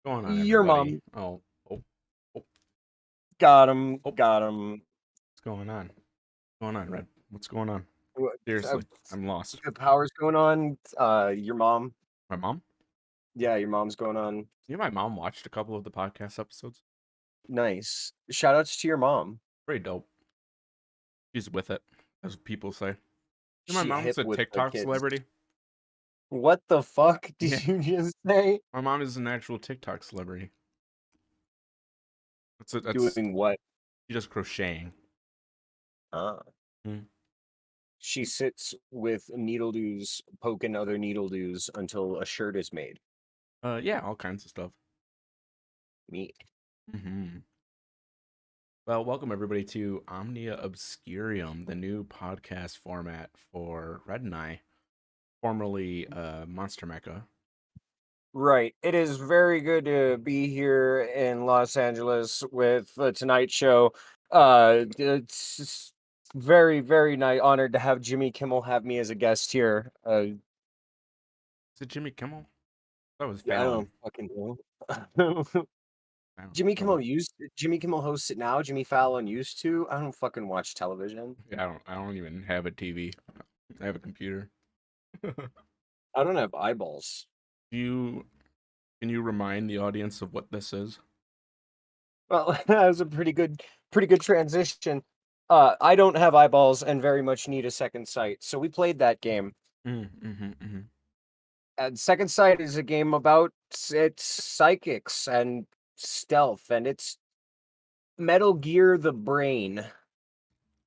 Going on, Your everybody? mom. Oh, Got him. oh, Got him. what's going on? What's going on, Red? What's going on? What, uh, Seriously, I'm lost. the power's going on. Your mom. My mom? Yeah, your mom's going on. My mom watched a couple of the podcast episodes. Nice. Shout outs to your mom. Pretty dope. She's with it, as people say. My She mom's hip a with the TikTok kids. celebrity. What the fuck Yeah, did you just say? my mom is an actual TikTok celebrity. That's Doing what? she does crocheting. Uh, Hmm. she sits with needle doos poking other needle doos until a shirt is made. Yeah, all kinds of stuff. Neat. Hmm. Well, welcome everybody to Omnia Obscurium, the new podcast format for Red and I, formerly Monstermecha. Right. It is very good to be here in Los Angeles with the Tonight Show. It's very, very nice, honored to have Jimmy Kimmel have me as a guest here. Is it Jimmy Kimmel? That was I Fallon. don't fucking know. I don't know. Jimmy Kimmel hosts it now. Jimmy Fallon used to. I don't fucking watch television. Yeah, I don't even have a TV. I have a computer. I don't have eyeballs. Do you can you remind the audience of what this is? Well, that was a pretty good transition. I don't have eyeballs and very much need a second sight. So we played that game. Mm-hmm. And Second Sight is a game about it's psychics and stealth, and it's Metal Gear the Brain.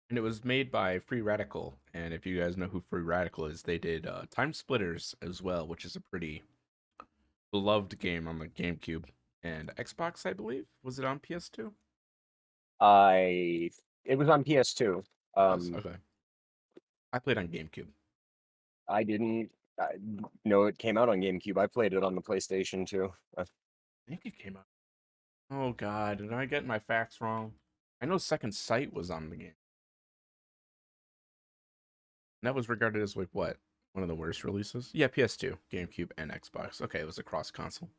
And it was made by Free Radical. And if you guys know who Free Radical is, they did Time Splitters as well, which is a pretty beloved game on the GameCube and Xbox, I believe. Was it on PS2? I it was on PS2. Was Um, okay. I played on GameCube. I didn't know it came out on GameCube. I played it on the PlayStation too. I think it came out. Oh God, did I get my facts wrong? I know Second Sight was on the game. And that was regarded as like what? One of the worst releases? Yeah, PS2, GameCube, and Xbox. Okay, it was a cross console.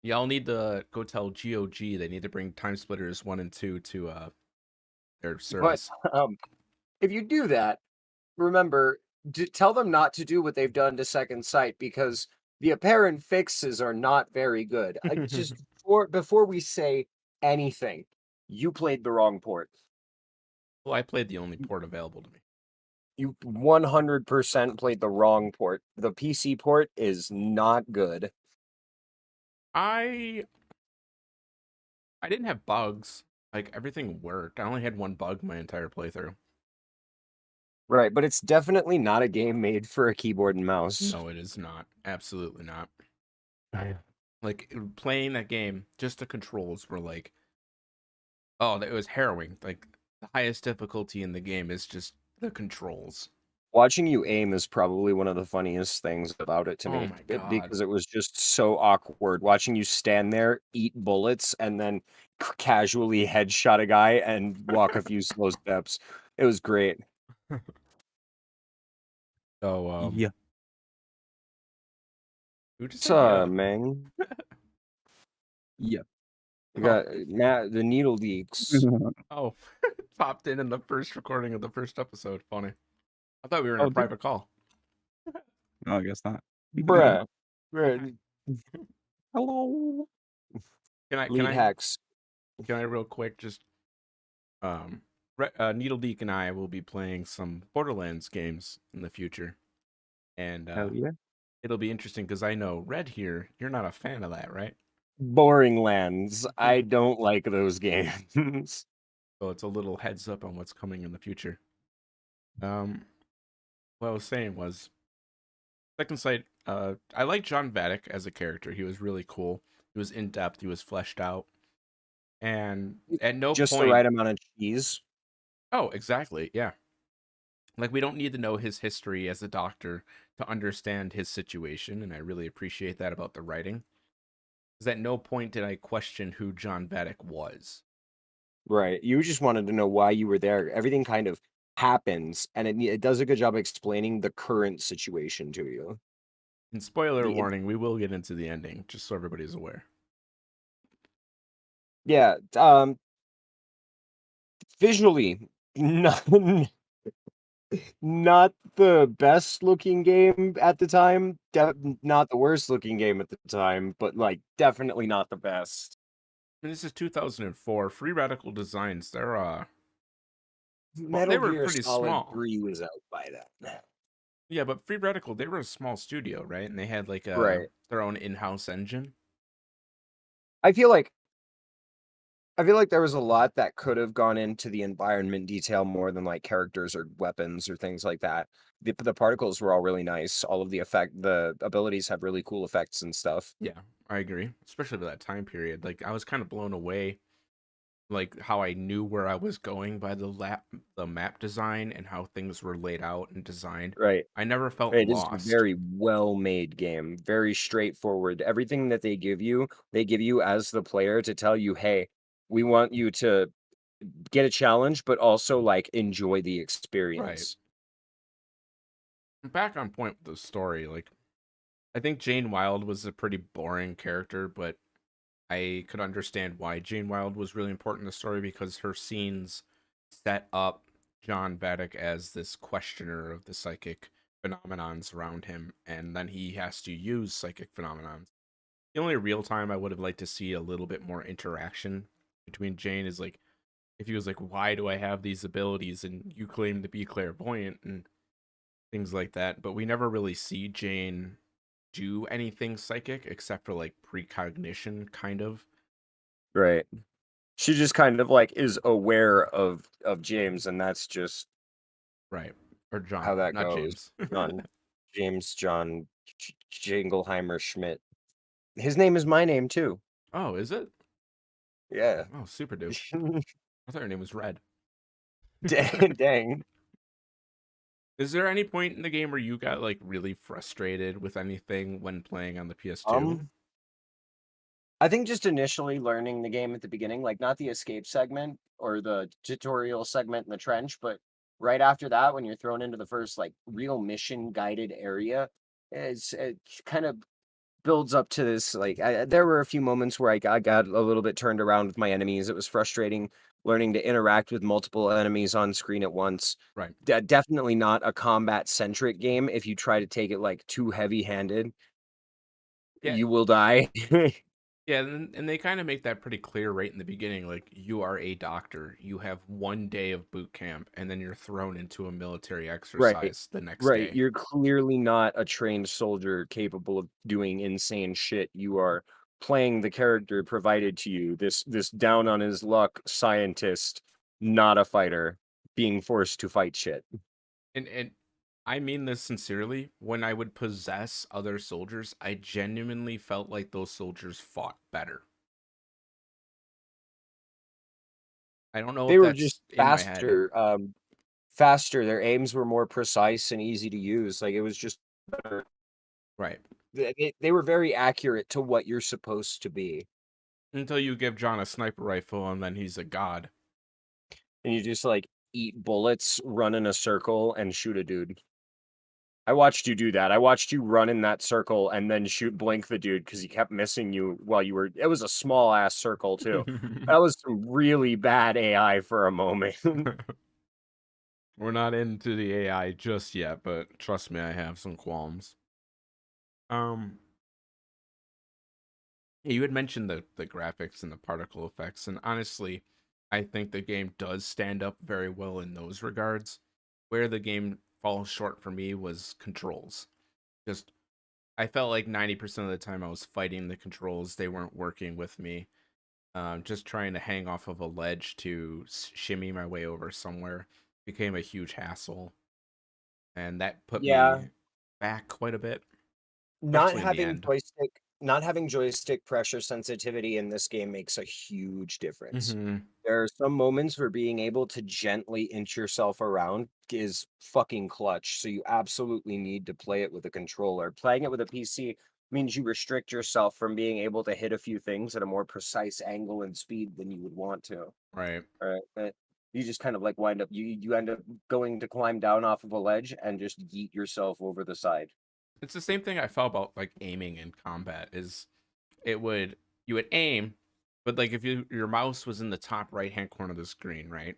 Y'all need to go tell GOG they need to bring Time Splitters 1 and 2 to their But service. um, if you do that, remember tell them not to do what they've done to Second Sight because the apparent fixes are not very good. I just before we say anything, you played the wrong port. Well, I played the only port available to me. You 100% played the wrong port. The PC port is not good. I I didn't have bugs. Like everything worked. I only had one bug my entire playthrough. Right, but it's definitely not a game made for a keyboard and mouse. No, it is not. Absolutely not. Yeah. Like playing that game, just the controls were like, oh, it was harrowing. Like the highest difficulty in the game is just the controls. Watching you aim is probably one of the funniest things about it to Oh me, my god. because it was just so awkward watching you stand there, eat bullets, and then casually headshot a guy and walk a few slow steps. It was great. So Yeah. who just said So, yeah? man, Yeah. we Oh, got Matt the Needle Deeks. oh, popped in the first recording of the first episode. Funny. I thought we were in a Oh, did private call. no, I guess not. Bruh. Bruh. Hello. Can I can Lead I hacks. can I real quick just um Needle Deek and I will be playing some Borderlands games in the future, and Hell yeah. it'll be interesting because I know Red here, you're not a fan of that, right? Boring lands. I don't like those games. So it's a little heads up on what's coming in the future. Um, what I was saying was Second Sight. I like John Vatic as a character. He was really cool. He was in depth. He was fleshed out, and at no Just the point. right amount of cheese. Oh, exactly. Yeah. Like we don't need to know his history as a doctor to understand his situation, and I really appreciate that about the writing. Because at no point did I question who John Vatic was. Right. You just wanted to know why you were there. Everything kind of happens, and it does a good job explaining the current situation to you. And spoiler The warning, we will get into the ending, just so everybody's aware. Yeah, visually, not not the best looking game at the time, not the worst looking game at the time, but, like, definitely not the best. And this is 2004. Free Radical Designs, they're well, they Metal were Gear pretty Solid small. 3 was out by then. Yeah, but Free Radical, they were a small studio, right? And they had like Right. their own in-house engine. I feel like I feel like there was a lot that could have gone into the environment detail more than, like, characters or weapons or things like that. The particles were all really nice. All of the abilities have really cool effects and stuff. Yeah, I agree. Especially for that time period. Like I was kind of blown away like how I knew where I was going by the map design and how things were laid out and designed. Right. I never felt It is a lost. very well-made game, very straightforward. Everything that they give you as the player to tell you, "Hey, we want you to get a challenge, but also, like, enjoy the Right. experience." Back on point with the story, like I think Jane Wilde was a pretty boring character, but I could understand why Jane Wilde was really important in the story because her scenes set up John Vadek as this questioner of the psychic phenomenons around him, and then he has to use psychic phenomenons. The only real time I would have liked to see a little bit more interaction between Jane is like if he was like, "Why do I have these abilities?" and you claim to be clairvoyant and things like that. But we never really see Jane do anything psychic except for like precognition, kind of. Right. She just kind of, like, is aware of James, and that's just Right. Or how John, that not goes. James. John Jingleheimer Schmidt. His name is my name too. Oh, is it? Yeah. Oh, super dupe. I thought her name was Red. Dang. Is there any point in the game where you got like really frustrated with anything when playing on the PS2? Um, I think just initially learning the game at the beginning, like, not the escape segment or the tutorial segment in the trench, but right after that, when you're thrown into the first, like, real mission guided area, it kind of builds up to this, like, there were a few moments where I got a little bit turned around with my enemies. It was frustrating learning to interact with multiple enemies on screen at once. Right. Definitely not a combat centric game. If you try to take it, like, too heavy handed, Yeah. you will die. Yeah, and they kind of make that pretty clear right in the beginning. Like, you are a doctor. You have 1 day of boot camp, and then you're thrown into a military Right. exercise the next Right. day. You're clearly not a trained soldier capable of doing insane shit. You are playing the character provided to you, this down on his luck scientist, not a fighter, being forced to fight shit. And I mean this sincerely. When I would possess other soldiers, I genuinely felt like those soldiers fought better. I don't know They if were just that's in my head. faster. Their aims were more precise and easy to use. Like, it was just better. Right. They were very accurate to what you're supposed to be. Until you give John a sniper rifle and then he's a god. And you just, like, eat bullets, run in a circle, and shoot a dude. I watched you do that. I watched you run in that circle and then shoot blink the dude because he kept missing you while you were it was a small ass circle too. That was some really bad AI for a moment. We're not into the AI just yet, but trust me, I have some qualms. Um, yeah, you had mentioned the graphics and the particle effects, and honestly, I think the game does stand up very well in those regards. Where the game falls short for me was controls. Just I felt like 90% of the time I was fighting the controls, they weren't working with me. Just trying to hang off of a ledge to shimmy my way over somewhere became a huge hassle, and that put Yeah, me back quite a bit, not especially in the having end. joystick pressure sensitivity in this game makes a huge difference. Hmm. There are some moments where being able to gently inch yourself around is fucking clutch, so you absolutely need to play it with a controller. Playing it with a PC means you restrict yourself from being able to hit a few things at a more precise angle and speed than you would want to. Right. Right? But you just kind of, like, wind up you end up going to climb down off of a ledge and just yeet yourself over the side. It's the same thing I felt about like aiming in combat. Is it would you would aim, but like if your mouse was in the top right hand corner of the screen, right?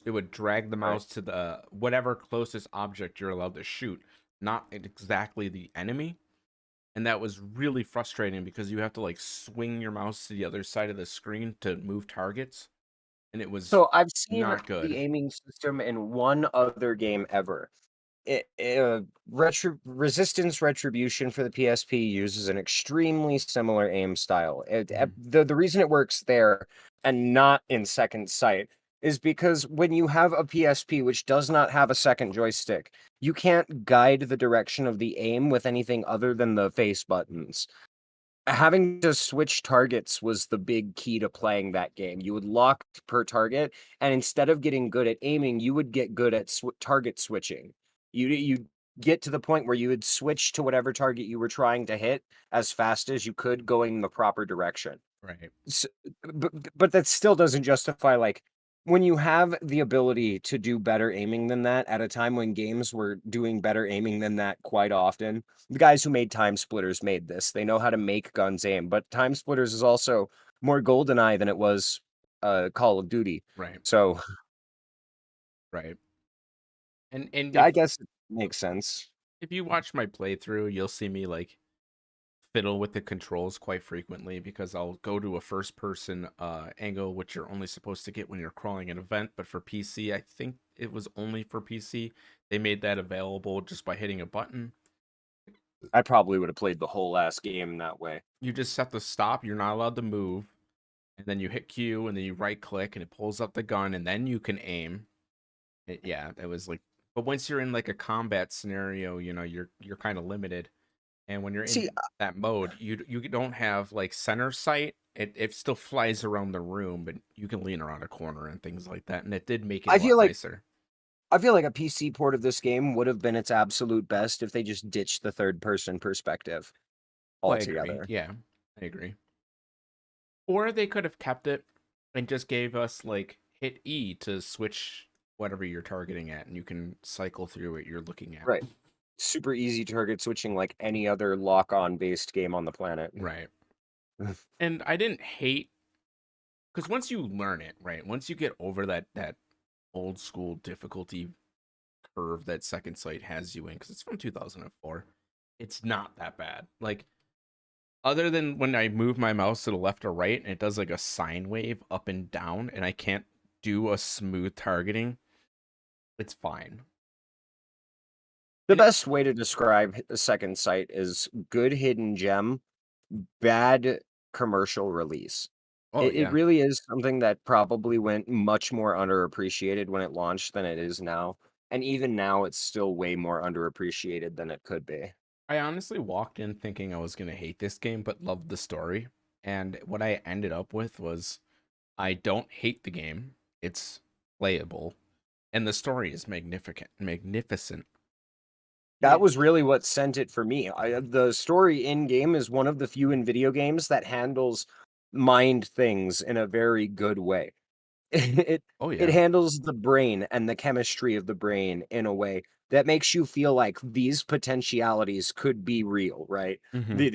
It would drag the Right. mouse to the whatever closest object you're allowed to shoot, not exactly the enemy. And that was really frustrating because you have to like swing your mouse to the other side of the screen to move targets, and it was So I've seen not the good. aiming system in one other game ever. Resistance Retribution for the PSP uses an extremely similar aim style. Mhm. The reason it works there and not in Second Sight is because when you have a PSP which does not have a second joystick, you can't guide the direction of the aim with anything other than the face buttons. Having to switch targets was the big key to playing that game. You would lock per target, and instead of getting good at aiming, you would get good at target switching. You get to the point where you would switch to whatever target you were trying to hit as fast as you could, going the proper direction. Right. S but that still doesn't justify, like, when you have the ability to do better aiming than that at a time when games were doing better aiming than that quite often. The guys who made Time Splitters made this. They know how to make guns aim, but Time Splitters is also more GoldenEye than it was, Call of Duty. Right. So, Right. And I guess it makes sense. if you watch my playthrough, you'll see me like fiddle with the controls quite frequently because I'll go to a first person angle, which you're only supposed to get when you're crawling an event. But for PC, I think it was only for PC. They made that available just by hitting a button. I probably would have played the whole last game that way. You just set the stop, you're not allowed to move, and then you hit Q and then you right click and it pulls up the gun and then you can aim. Yeah, it was like, but once you're in like a combat scenario, you're kind of limited. And when you're See, in that mode, you don't have like center sight. It still flies around the room, but you can lean around a corner and things like that. And it did make it I a lot feel like nicer. I feel like a PC port of this game would have been its absolute best if they just ditched the third person perspective Oh, I agree. altogether. Yeah, I agree. Or they could have kept it and just gave us like hit E to switch whatever you're targeting at, and you can cycle through what you're looking at. Right. Super easy target switching like any other lock-on based game on the planet. Right. And I didn't hate because once you learn it, right? Once you get over that old school difficulty curve that Second Sight has you in, because it's from 2004, it's not that bad. Like, other than when I move my mouse to the left or right and it does like a sine wave up and down, and I can't do a smooth targeting, it's fine. The And it, best way to describe the second sight is good hidden gem, bad commercial release. oh It yeah, really is something that probably went much more underappreciated when it launched than it is now. And even now, it's still way more underappreciated than it could be. I honestly walked in thinking I was gonna hate this game, but loved the story. And what I ended up with was I don't hate the game. It's playable, and the story is magnificent. That It, was really what sent it for me. The story in game is one of the few in video games that handles mind things in a very good way. It oh it yeah, handles the brain and the chemistry of the brain in a way that makes you feel like these potentialities could be real, right? hmm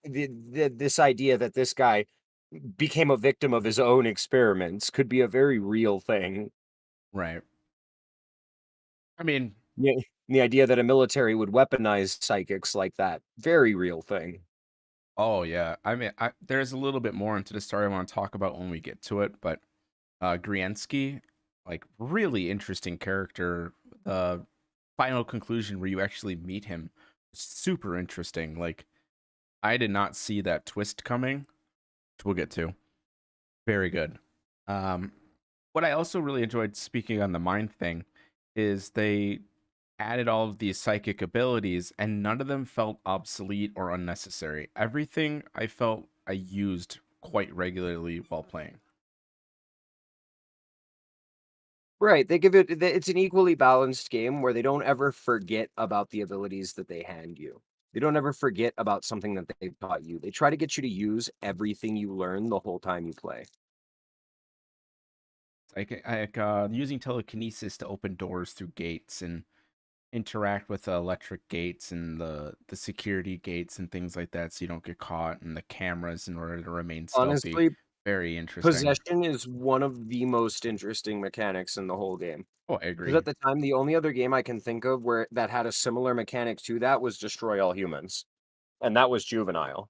This idea that this guy became a victim of his own experiments could be a very real thing. right. I mean, Yeah, the idea that a military would weaponize psychics like that, very real thing. oh yeah. I mean, there's a little bit more into the story I want to talk about when we get to it, but Griensky, like really interesting character. The final conclusion where you actually meet him, super interesting. Like I did not see that twist coming, which we'll get to. Very good. Um, what I also really enjoyed, speaking on the mind thing, is they added all of these psychic abilities and none of them felt obsolete or unnecessary. Everything I felt I used quite regularly while playing. Right, they give it's an equally balanced game where they don't ever forget about the abilities that they hand you. They don't ever forget about something that they taught you. They try to get you to use everything you learn the whole time you play. Like using telekinesis to open doors through gates and interact with the electric gates and the security gates and things like that, so you don't get caught, and the cameras in order to remain stealthy. Honestly, Very interesting. possession is one of the most interesting mechanics in the whole game. Oh, I Because agree. at the time, the only other game I can think of where that had a similar mechanic to that was Destroy All Humans, and that was Juvenile.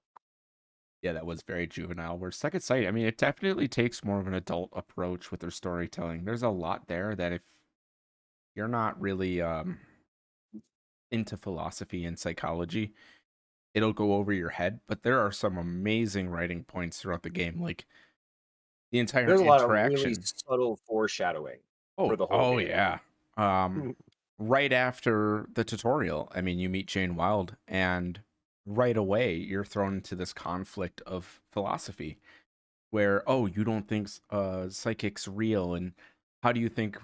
Yeah, that was very juvenile. Where Second Sight, I mean, it definitely takes more of an adult approach with their storytelling. There's a lot there that if you're not really into philosophy and psychology, it'll go over your head. But there are some amazing writing points throughout the game, like the entire There's a lot of really interaction. subtle foreshadowing Oh, for the whole oh game. yeah. Right after the tutorial, I mean, you meet Jane Wilde, and right away you're thrown into this conflict of philosophy where, oh, you don't think psychic's real, and how do you think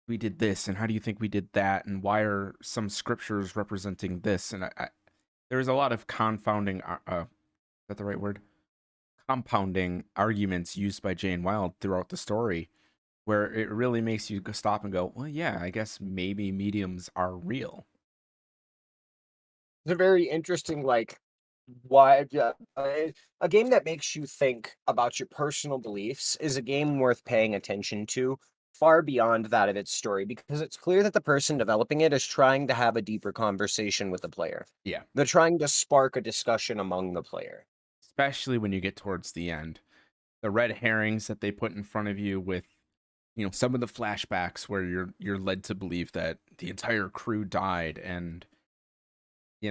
we did this, and how do you think we did that, and why are some scriptures representing this? And there's a lot of confounding. Is that the right word? Compounding arguments used by Jane Wilde throughout the story, where it really makes you stop and go, well, yeah, I guess maybe mediums are real. It's a very interesting, like, why a game that makes you think about your personal beliefs is a game worth paying attention to, far beyond that of its story, because it's clear that the person developing it is trying to have a deeper conversation with the player. Yeah, They're trying to spark a discussion among the player. especially when you get towards the end. The red herrings that they put in front of you with, some of the flashbacks where you're led to believe that the entire crew died, and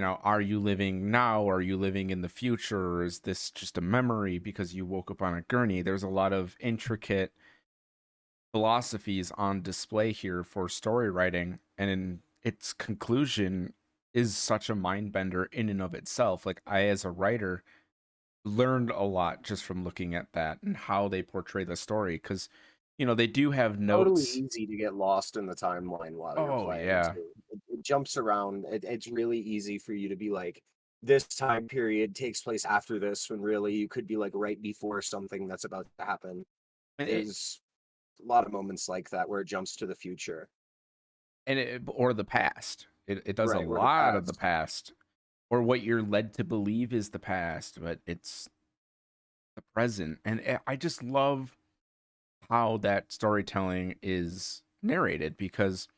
are you living now, or are you living in the future, or is this just a memory because you woke up on a gurney? There's a lot of intricate philosophies on display here for story writing, and in its conclusion is such a mind bender in and of itself. Like, I, as a writer, learned a lot just from looking at that and how they portray the story, because they do have Totally notes. easy to get lost in the timeline while you're Oh playing yeah. too. It jumps around. It's really easy for you to be like, this time period takes place after this, when really you could be like right before something that's about to happen. and it, There's a lot of moments like that where it jumps to the future, or the past. It does a right? Or the lot of the past. past, or what you're led to believe is the past, but it's the present. And I just love how that storytelling is narrated, because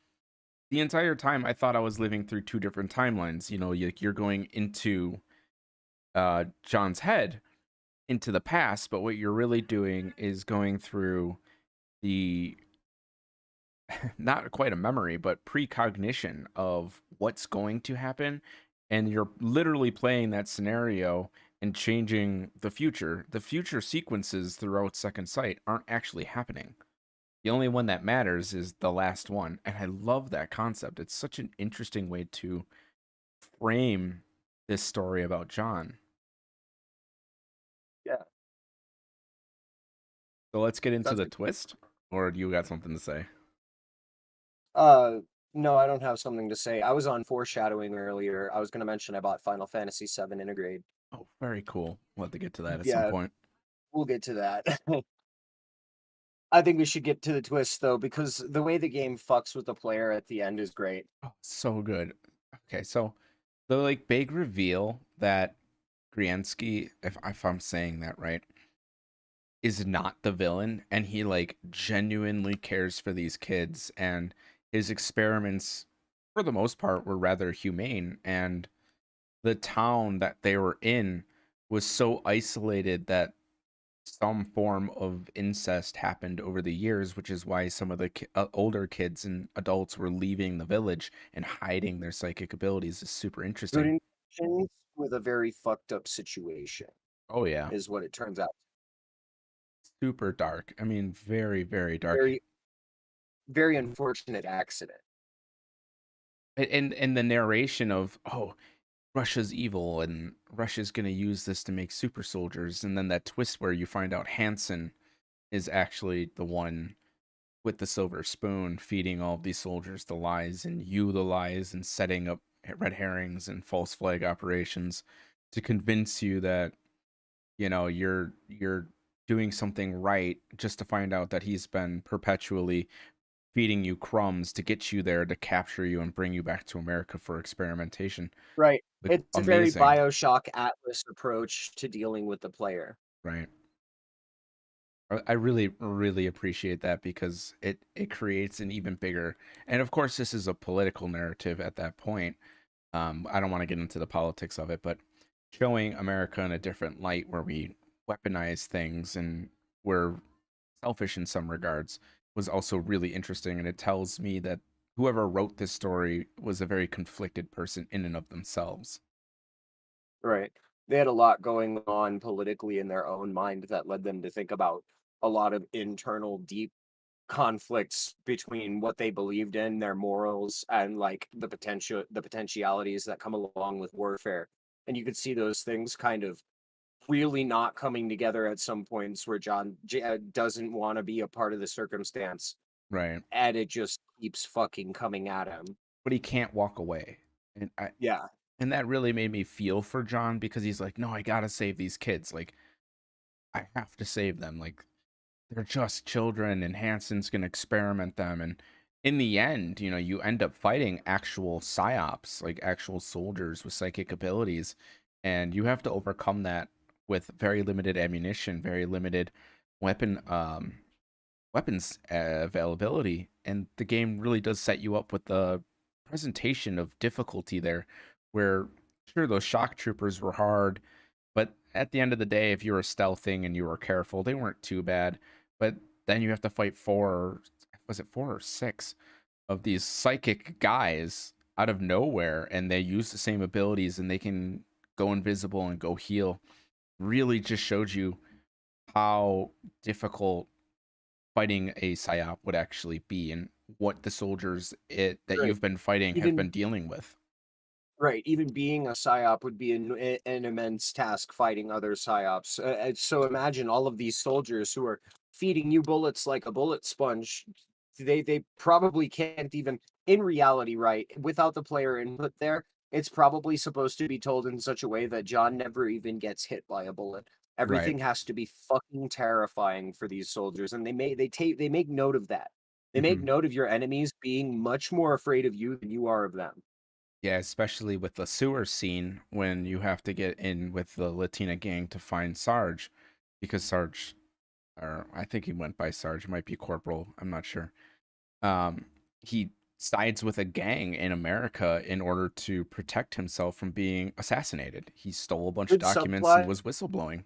the entire time I thought I was living through two different timelines. You're going into John's head into the past, but what you're really doing is going through the not quite a memory, but precognition of what's going to happen. And you're literally playing that scenario and changing the future. The future sequences throughout Second Sight aren't actually happening. The only one that matters is the last one. And I love that concept. It's such an interesting way to frame this story about John. Yeah, So let's get into that's the twist. Or do you got something to say? uh no, I don't have something to say. I was on foreshadowing earlier. I was going to mention I bought Final Fantasy VII Integrate. Oh, very cool. We'll have to get to that at some Yeah, point. we'll get to that. I think we should get to the twist though, because the way the game fucks with the player at the end is great. Oh, so good. Okay, so the like big reveal that Griansky, if I'm saying that right, is not the villain, and he like genuinely cares for these kids, and his experiments for the most part were rather humane, and the town that they were in was so isolated that some form of incest happened over the years, which is why some of the older kids and adults were leaving the village and hiding their psychic abilities. Is super Good interesting. intentions with a very fucked up situation Oh yeah, is what it turns out. super dark. I mean, very very dark. Very, very unfortunate accident. And the narration of, oh, Russia's evil and Russia's gonna use this to make super soldiers, and then that twist where you find out Hansen is actually the one with the silver spoon feeding all of these soldiers the lies, and you the lies, and setting up red herrings and false flag operations to convince you that you're doing something right, just to find out that he's been perpetually feeding you crumbs to get you there to capture you and bring you back to America for experimentation. Right. Like, It's a very amazing, BioShock Atlas approach to dealing with the player. right? I really, really appreciate that because it creates an even bigger, and of course, this is a political narrative at that point. I don't want to get into the politics of it, but showing America in a different light where we weaponize things and we're selfish in some regards was also really interesting. And it tells me that whoever wrote this story was a very conflicted person in and of themselves. Right. They had a lot going on politically in their own mind that led them to think about a lot of internal deep conflicts between what they believed in, their morals, and like the potentialities that come along with warfare. And you could see those things kind of really not coming together at some points where doesn't want to be a part of the circumstance, Right. and it just keeps fucking coming at him. But he can't walk away. Yeah. And that really made me feel for John because he's like, no, I gotta save these kids. Like, I have to save them. Like, they're just children and Hanson's gonna experiment them. And in the end, you end up fighting actual psyops, like actual soldiers with psychic abilities. And you have to overcome that with very limited ammunition, very limited weapon weapons availability. And the game really does set you up with the presentation of difficulty there, where sure those shock troopers were hard, but at the end of the day, if you were stealthing and you were careful, they weren't too bad. But then you have to fight was it 4 or 6 of these psychic guys out of nowhere, and they use the same abilities and they can go invisible and go heal. Really just showed you how difficult fighting a psyop would actually be and what the soldiers that Right. you've been fighting have Even been dealing with. Right, even being a psyop would be an immense task fighting other psyops. So imagine all of these soldiers who are feeding you bullets like a bullet sponge. They probably can't even, in reality, right? Without the player input there, it's probably supposed to be told in such a way that John never even gets hit by a bullet. Right. Everything has to be fucking terrifying for these soldiers, and they make note of that. They make Hmm. note of your enemies being much more afraid of you than you are of them. Yeah, especially with the sewer scene when you have to get in with the Latina gang to find Sarge, because Sarge, or I think he went by Sarge, it might be Corporal, I'm not sure. Um, he sides with a gang in America in order to protect himself from being assassinated. He stole a bunch of Good documents and subplot. was whistleblowing.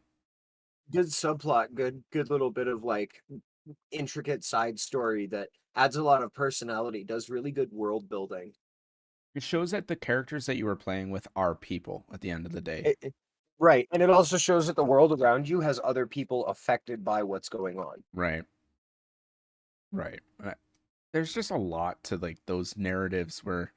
Good subplot, good little bit of like intricate side story that adds a lot of personality, does really good world building. It shows that the characters that you were playing with are people at the end of the day. Right, and it also shows that the world around you has other people affected by what's going on. Right. Right. There's just a lot to like those narratives where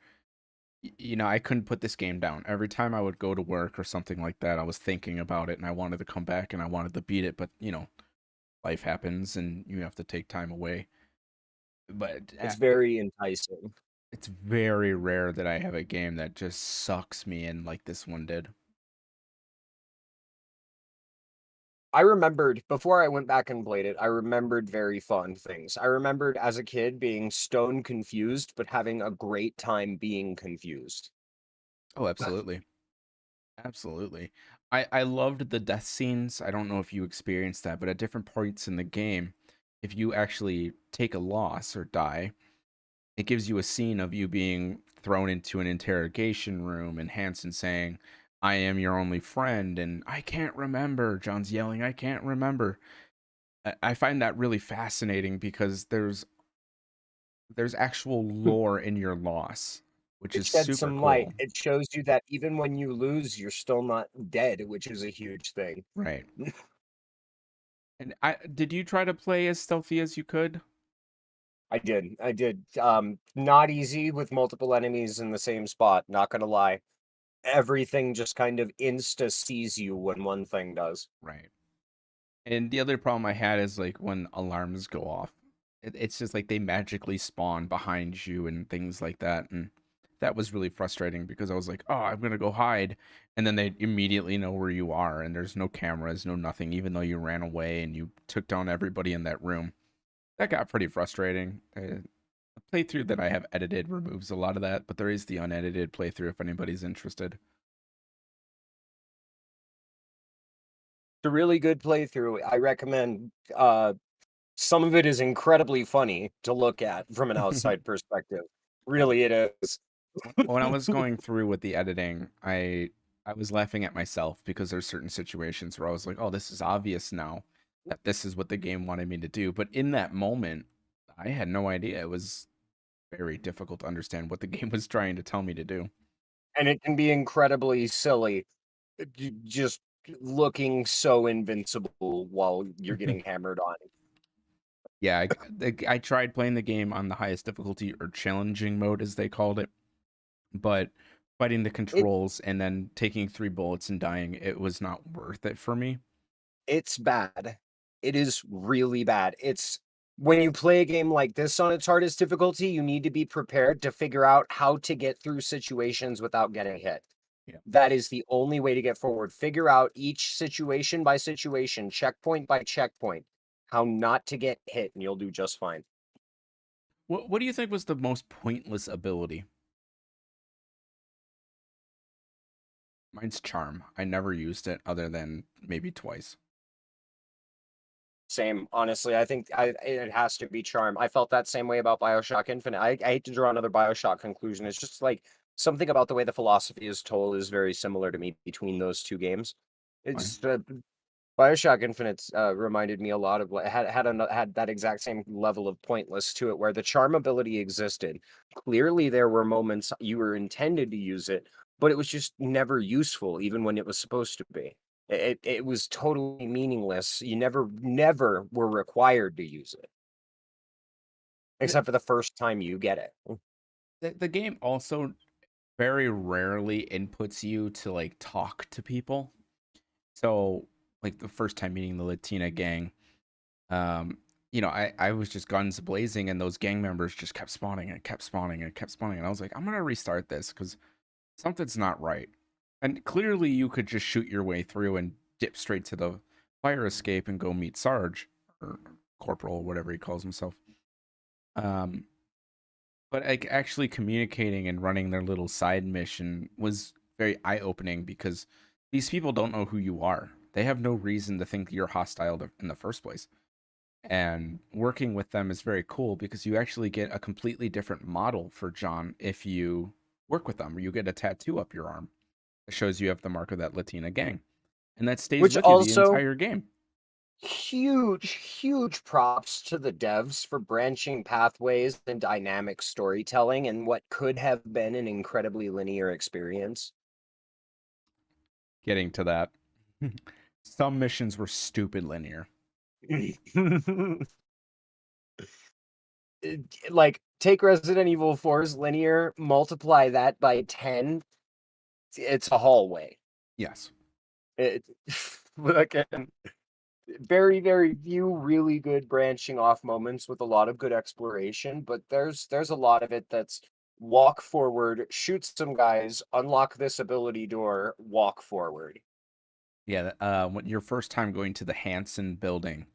I couldn't put this game down. Every time I would go to work or something like that, I was thinking about it and I wanted to come back and I wanted to beat it, but life happens and you have to take time away. But It's very enticing. it's very rare that I have a game that just sucks me in like this one did. I remembered before I went back and played it, I remembered very fond things. I remembered as a kid being stone confused, but having a great time being confused. Oh, absolutely. Absolutely. I loved the death scenes. I don't know if you experienced that, but at different points in the game, if you actually take a loss or die, it gives you a scene of you being thrown into an interrogation room and Hanson saying, I am your only friend, and I can't remember. John's yelling, I can't remember. I find that really fascinating because there's actual lore in your loss, which It is sheds super some light. cool. It shows you that even when you lose, you're still not dead, which is a huge thing. Right. And did you try to play as stealthy as you could? I did. I did. Not easy with multiple enemies in the same spot, not gonna lie. Everything just kind of insta sees you when one thing does. Right. And the other problem I had is like when alarms go off, it's just like they magically spawn behind you and things like that. And that was really frustrating because I was like, oh, I'm gonna go hide, and then they immediately know where you are, and there's no cameras, no nothing, even though you ran away and you took down everybody in that room. That got pretty frustrating. The playthrough that I have edited removes a lot of that, but there is the unedited playthrough if anybody's interested. It's a really good playthrough. I recommend. Some of it is incredibly funny to look at from an outside perspective. Yeah. Really, it is. When I was going through with the editing, I was laughing at myself because there's certain situations where I was like, "Oh, this is obvious now that this is what the game wanted me to do." But in that moment, I had no idea. It was very difficult to understand what the game was trying to tell me to do. And it can be incredibly silly, just looking so invincible while you're getting hammered on. Yeah, I tried playing the game on the highest difficulty or challenging mode, as they called it, but fighting the It controls and then taking 3 bullets and dying, it was not worth it for me. it's bad. It is really bad. It's when you play a game like this on its hardest difficulty, you need to be prepared to figure out how to get through situations without getting hit. Yeah. That is the only way to get forward. Figure out each situation by situation, checkpoint by checkpoint, how not to get hit, and you'll do just fine. What do you think was the most pointless ability? Mine's charm. I never used it other than maybe twice. Same, honestly. I think it has to be charm. I felt that same way about BioShock Infinite. I hate to draw another BioShock conclusion. It's just like something about the way the philosophy is told is very similar to me between those two games. Fine. It's BioShock Infinite reminded me a lot of what had that exact same level of pointless to it, where the charm ability existed. Clearly, there were moments you were intended to use it, but it was just never useful, even when it was supposed to be. It was totally meaningless. You never were required to use it, The, except for the first time you get it. the game also very rarely inputs you to like talk to people. So like the first time meeting the Latina gang, um, I was just guns blazing and those gang members just kept spawning and kept spawning and kept spawning. And I was like, I'm gonna restart this because something's not right. And clearly you could just shoot your way through and dip straight to the fire escape and go meet Sarge or Corporal, whatever he calls himself. Um, but like actually communicating and running their little side mission was very eye-opening because these people don't know who you are. They have no reason to think you're hostile in the first place. And working with them is very cool because you actually get a completely different model for John if you work with them, or you get a tattoo up your arm that shows you have the mark of that Latina gang. And that stays Which with you the also entire game. huge props to the devs for branching pathways and dynamic storytelling and what could have been an incredibly linear experience. Getting to that. Some missions were stupid linear. Like, take Resident Evil 4's linear, multiply that by 10, it's a hallway. Yes. It, again, very few really good branching off moments with a lot of good exploration, but there's a lot of it that's walk forward, shoot some guys, unlock this ability door, walk forward. Yeah, when your first time going to the Hanson building,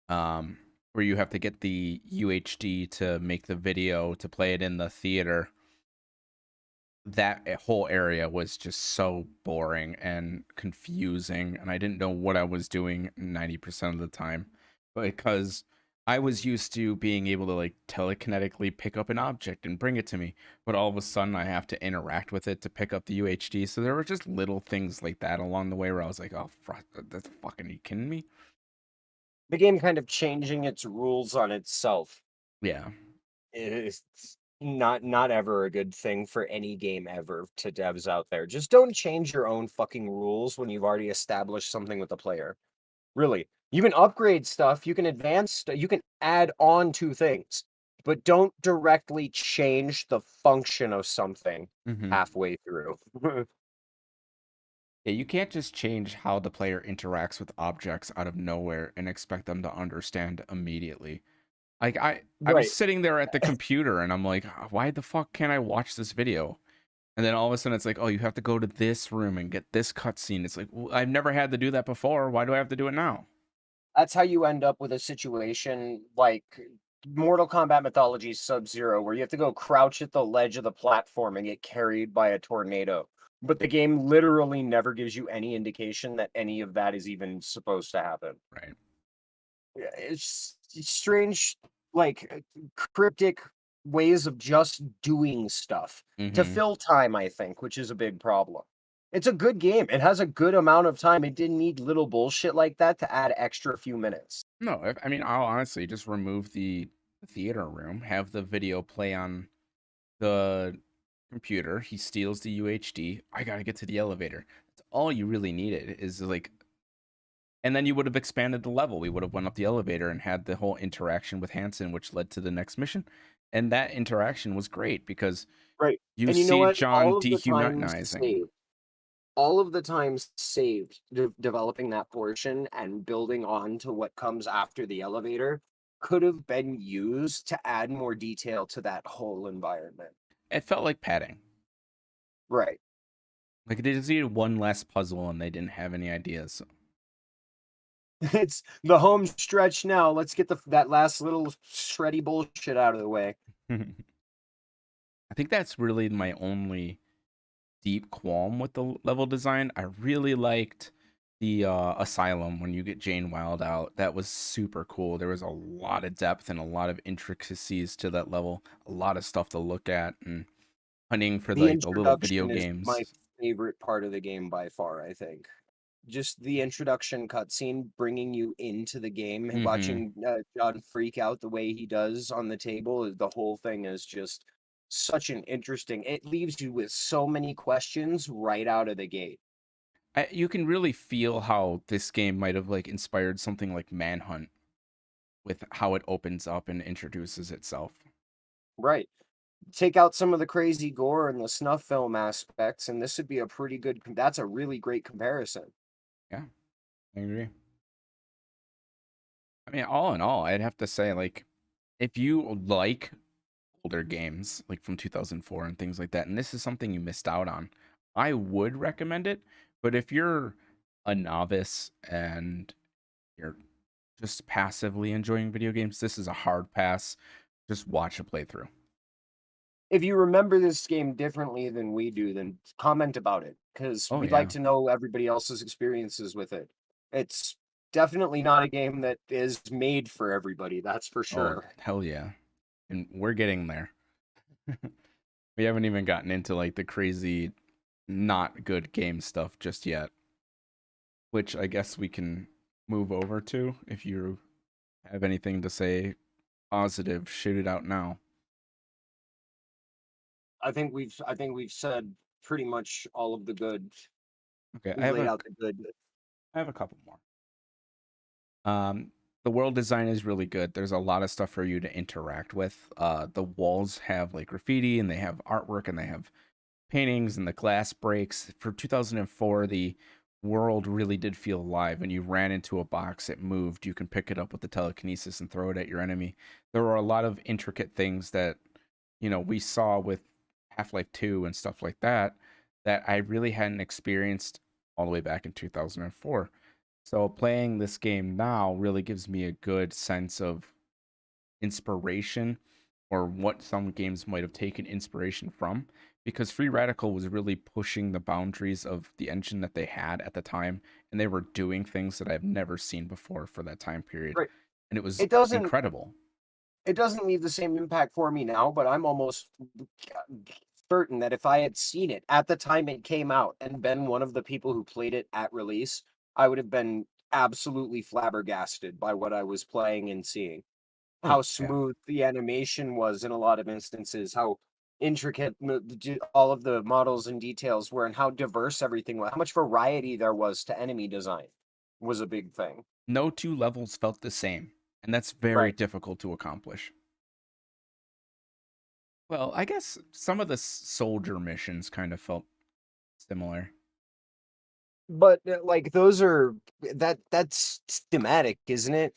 where you have to get the UHD to make the video to play it in the theater, that whole area was just so boring and confusing, and I didn't know what I was doing 90% of the time because I was used to being able to like telekinetically pick up an object and bring it to me, but all of a sudden I have to interact with it to pick up the UHD. So there were just little things like that along the way where I was like, "Oh, that's fucking, are you kidding me?" The game kind of changing its rules on itself Yeah. is not ever a good thing for any game ever to devs out there. Just don't change your own fucking rules when you've already established something with the player. Really. You can upgrade stuff, you can advance, you can add on to things, but don't directly change the function of something Hmm. halfway through. Yeah, you can't just change how the player interacts with objects out of nowhere and expect them to understand immediately. Like I was Right. sitting there at the computer and I'm like, why the fuck can't I watch this video? And then all of a sudden it's like, oh, you have to go to this room and get this cutscene. It's like, well, I've never had to do that before. Why do I have to do it now? That's how you end up with a situation like Mortal Kombat Mythology Sub-Zero, where you have to go crouch at the ledge of the platform and get carried by a tornado. But the game literally never gives you any indication that any of that is even supposed to happen. Right. Yeah, it's strange, like cryptic ways of just doing stuff to Mm-hmm. fill time, I think, which is a big problem. It's a good game. It has a good amount of time. It didn't need little bullshit like that to add extra few minutes. No, I mean, I'll honestly just remove the theater room, have the video play on the computer. He steals the UHD. I gotta get to the elevator. That's all you really needed is like, and then you would have expanded the level. We would have went up the elevator and had the whole interaction with Hanson, which led to the next mission. And that interaction was great because Right. you And you know see what? John dehumanizing. All of the times saved developing that portion and building on to what comes after the elevator could have been used to add more detail to that whole environment. It felt like padding. Right. Like they just needed one less puzzle and they didn't have any ideas. It's the home stretch now. Let's get that last little shreddy bullshit out of the way. I think that's really my only deep qualm with the level design. I really liked the asylum when you get Jane Wild out. That was super cool. There was a lot of depth and a lot of intricacies to that level. A lot of stuff to look at and hunting for The like the little video introduction is my games. favorite part of the game by far, I think. Just the introduction cutscene bringing you into the game and Mm-hmm. watching John freak out the way he does on the table, the whole thing is just such an interesting, it leaves you with so many questions right out of the gate. You can really feel how this game might have like inspired something like Manhunt with how it opens up and introduces itself. Right. Take out some of the crazy gore and the snuff film aspects, and this would be a pretty good, that's a really great comparison. Yeah, I agree. I mean, all in all, I'd have to say, like, if you like older games, like from 2004 and things like that, and this is something you missed out on, I would recommend it. But if you're a novice and you're just passively enjoying video games, this is a hard pass. Just watch a playthrough. If you remember this game differently than we do, then comment about it because Oh, we'd like yeah. to know everybody else's experiences with it. It's definitely not a game that is made for everybody, that's for Oh, sure. hell yeah. And we're getting there. We haven't even gotten into like the crazy, not good game stuff just yet, which I guess we can move over to if you have anything to say positive, shoot it out now. I think we've said pretty much all of the good. Okay, We've laid out the good. I have a couple more. The world design is really good. There's a lot of stuff for you to interact with. The walls have like graffiti and they have artwork and they have paintings and the glass breaks. For 2004, the world really did feel alive. When you ran into a box, it moved. You can pick it up with the telekinesis and throw it at your enemy. There were a lot of intricate things that, we saw with Half-Life 2 and stuff like that that I really hadn't experienced all the way back in 2004. So playing this game now really gives me a good sense of inspiration or what some games might have taken inspiration from because Free Radical was really pushing the boundaries of the engine that they had at the time and they were doing things that I've never seen before for that time period Right. and it was It doesn't incredible. it doesn't leave the same impact for me now, but I'm almost certain that if I had seen it at the time it came out and been one of the people who played it at release, I would have been absolutely flabbergasted by what I was playing and seeing. Oh How yeah. smooth the animation was in a lot of instances, how intricate all of the models and details were, and how diverse everything was, how much variety there was to enemy design was a big thing. No two levels felt the same and that's very Right. difficult to accomplish. Well, I guess some of the soldier missions kind of felt similar. But like those are that's thematic, isn't it?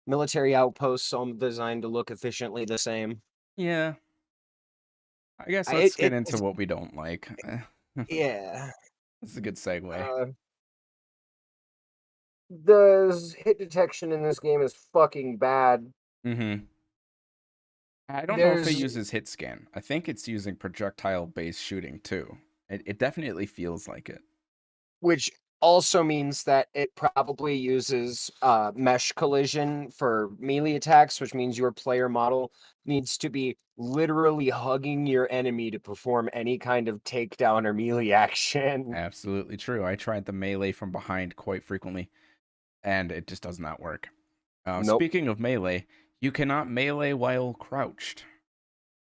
Military outposts all designed to look efficiently the same. Yeah, I guess I, let's get into it's what we don't like. yeah. That's a good segue. Uh, the hit detection in this game is fucking bad. Mm-hmm. I don't know if it There's uses hit scan. I think it's using projectile based shooting too. It definitely feels like it. which also means that it probably uses mesh collision for melee attacks, which means your player model needs to be literally hugging your enemy to perform any kind of takedown or melee action. Absolutely true. I tried the melee from behind quite frequently, and it just does not work. Nope. Speaking of melee, you cannot melee while crouched.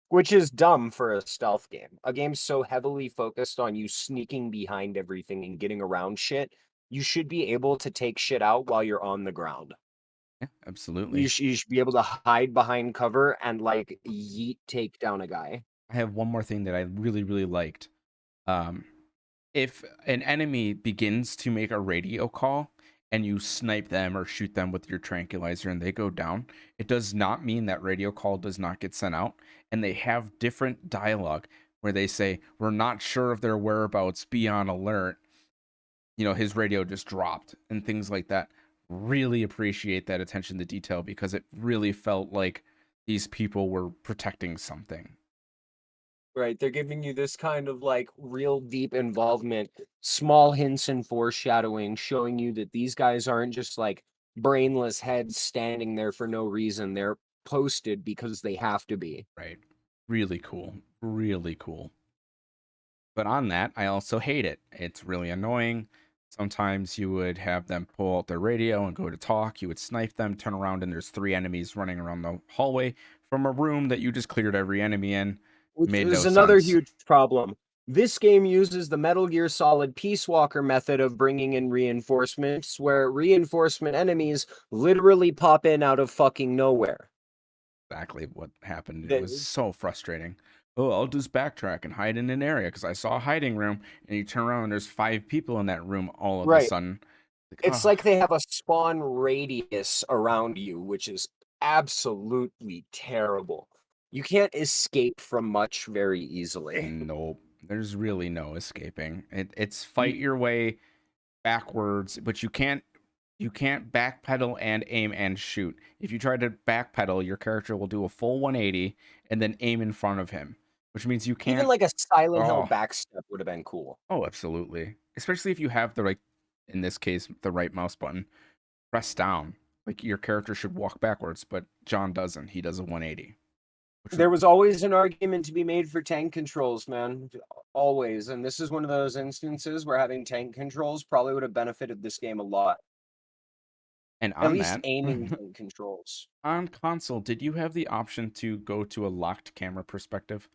Which is dumb for a stealth game. A game so heavily focused on you sneaking behind everything and getting around shit. You should be able to take shit out while you're on the ground. Yeah, You, absolutely. you should be able to hide behind cover and like yeet take down a guy. I have one more thing that I really, really liked. Um, if an enemy begins to make a radio call and you snipe them or shoot them with your tranquilizer and they go down, it does not mean that radio call does not get sent out. And they have different dialogue where they say, "We're not sure of their whereabouts, be on alert." His radio just dropped and things like that. Really appreciate that attention to detail because it really felt like these people were protecting something. Right. They're giving you this kind of like real deep involvement, small hints and foreshadowing, showing you that these guys aren't just like brainless heads standing there for no reason. They're posted because they have to be. Right. Really cool. Really cool. But on that, I also hate it. It's really annoying. Sometimes you would have them pull out their radio and go to talk. You would snipe them, turn around, and there's three enemies running around the hallway from a room that you just cleared every enemy in. Which Made is no another sense. huge problem. This game uses the Metal Gear Solid Peace Walker method of bringing in reinforcements, where reinforcement enemies literally pop in out of fucking nowhere. Exactly what happened. It was That so frustrating. Oh, I'll just backtrack and hide in an area because I saw a hiding room, and you turn around and there's five people in that room all of a right. sudden. Like, It's oh, like they have a spawn radius around you, which is absolutely terrible. You can't escape from much very easily. nope. There's really no escaping. It's fight You, your way backwards, but you can't backpedal and aim and shoot. If you try to backpedal, your character will do a full 180 and then aim in front of him, which means you even can't. like a Silent Hill Oh, backstep would have been cool. oh, absolutely. Especially if you have the right, in this case, the right mouse button. Press down. Like your character should walk backwards, but John doesn't. He does a 180. Which was There was always an argument to be made for tank controls, man. Always. And this is one of those instances where having tank controls probably would have benefited this game a lot. and At on least that, aiming tank controls. on console, did you have the option to go to a locked camera perspective?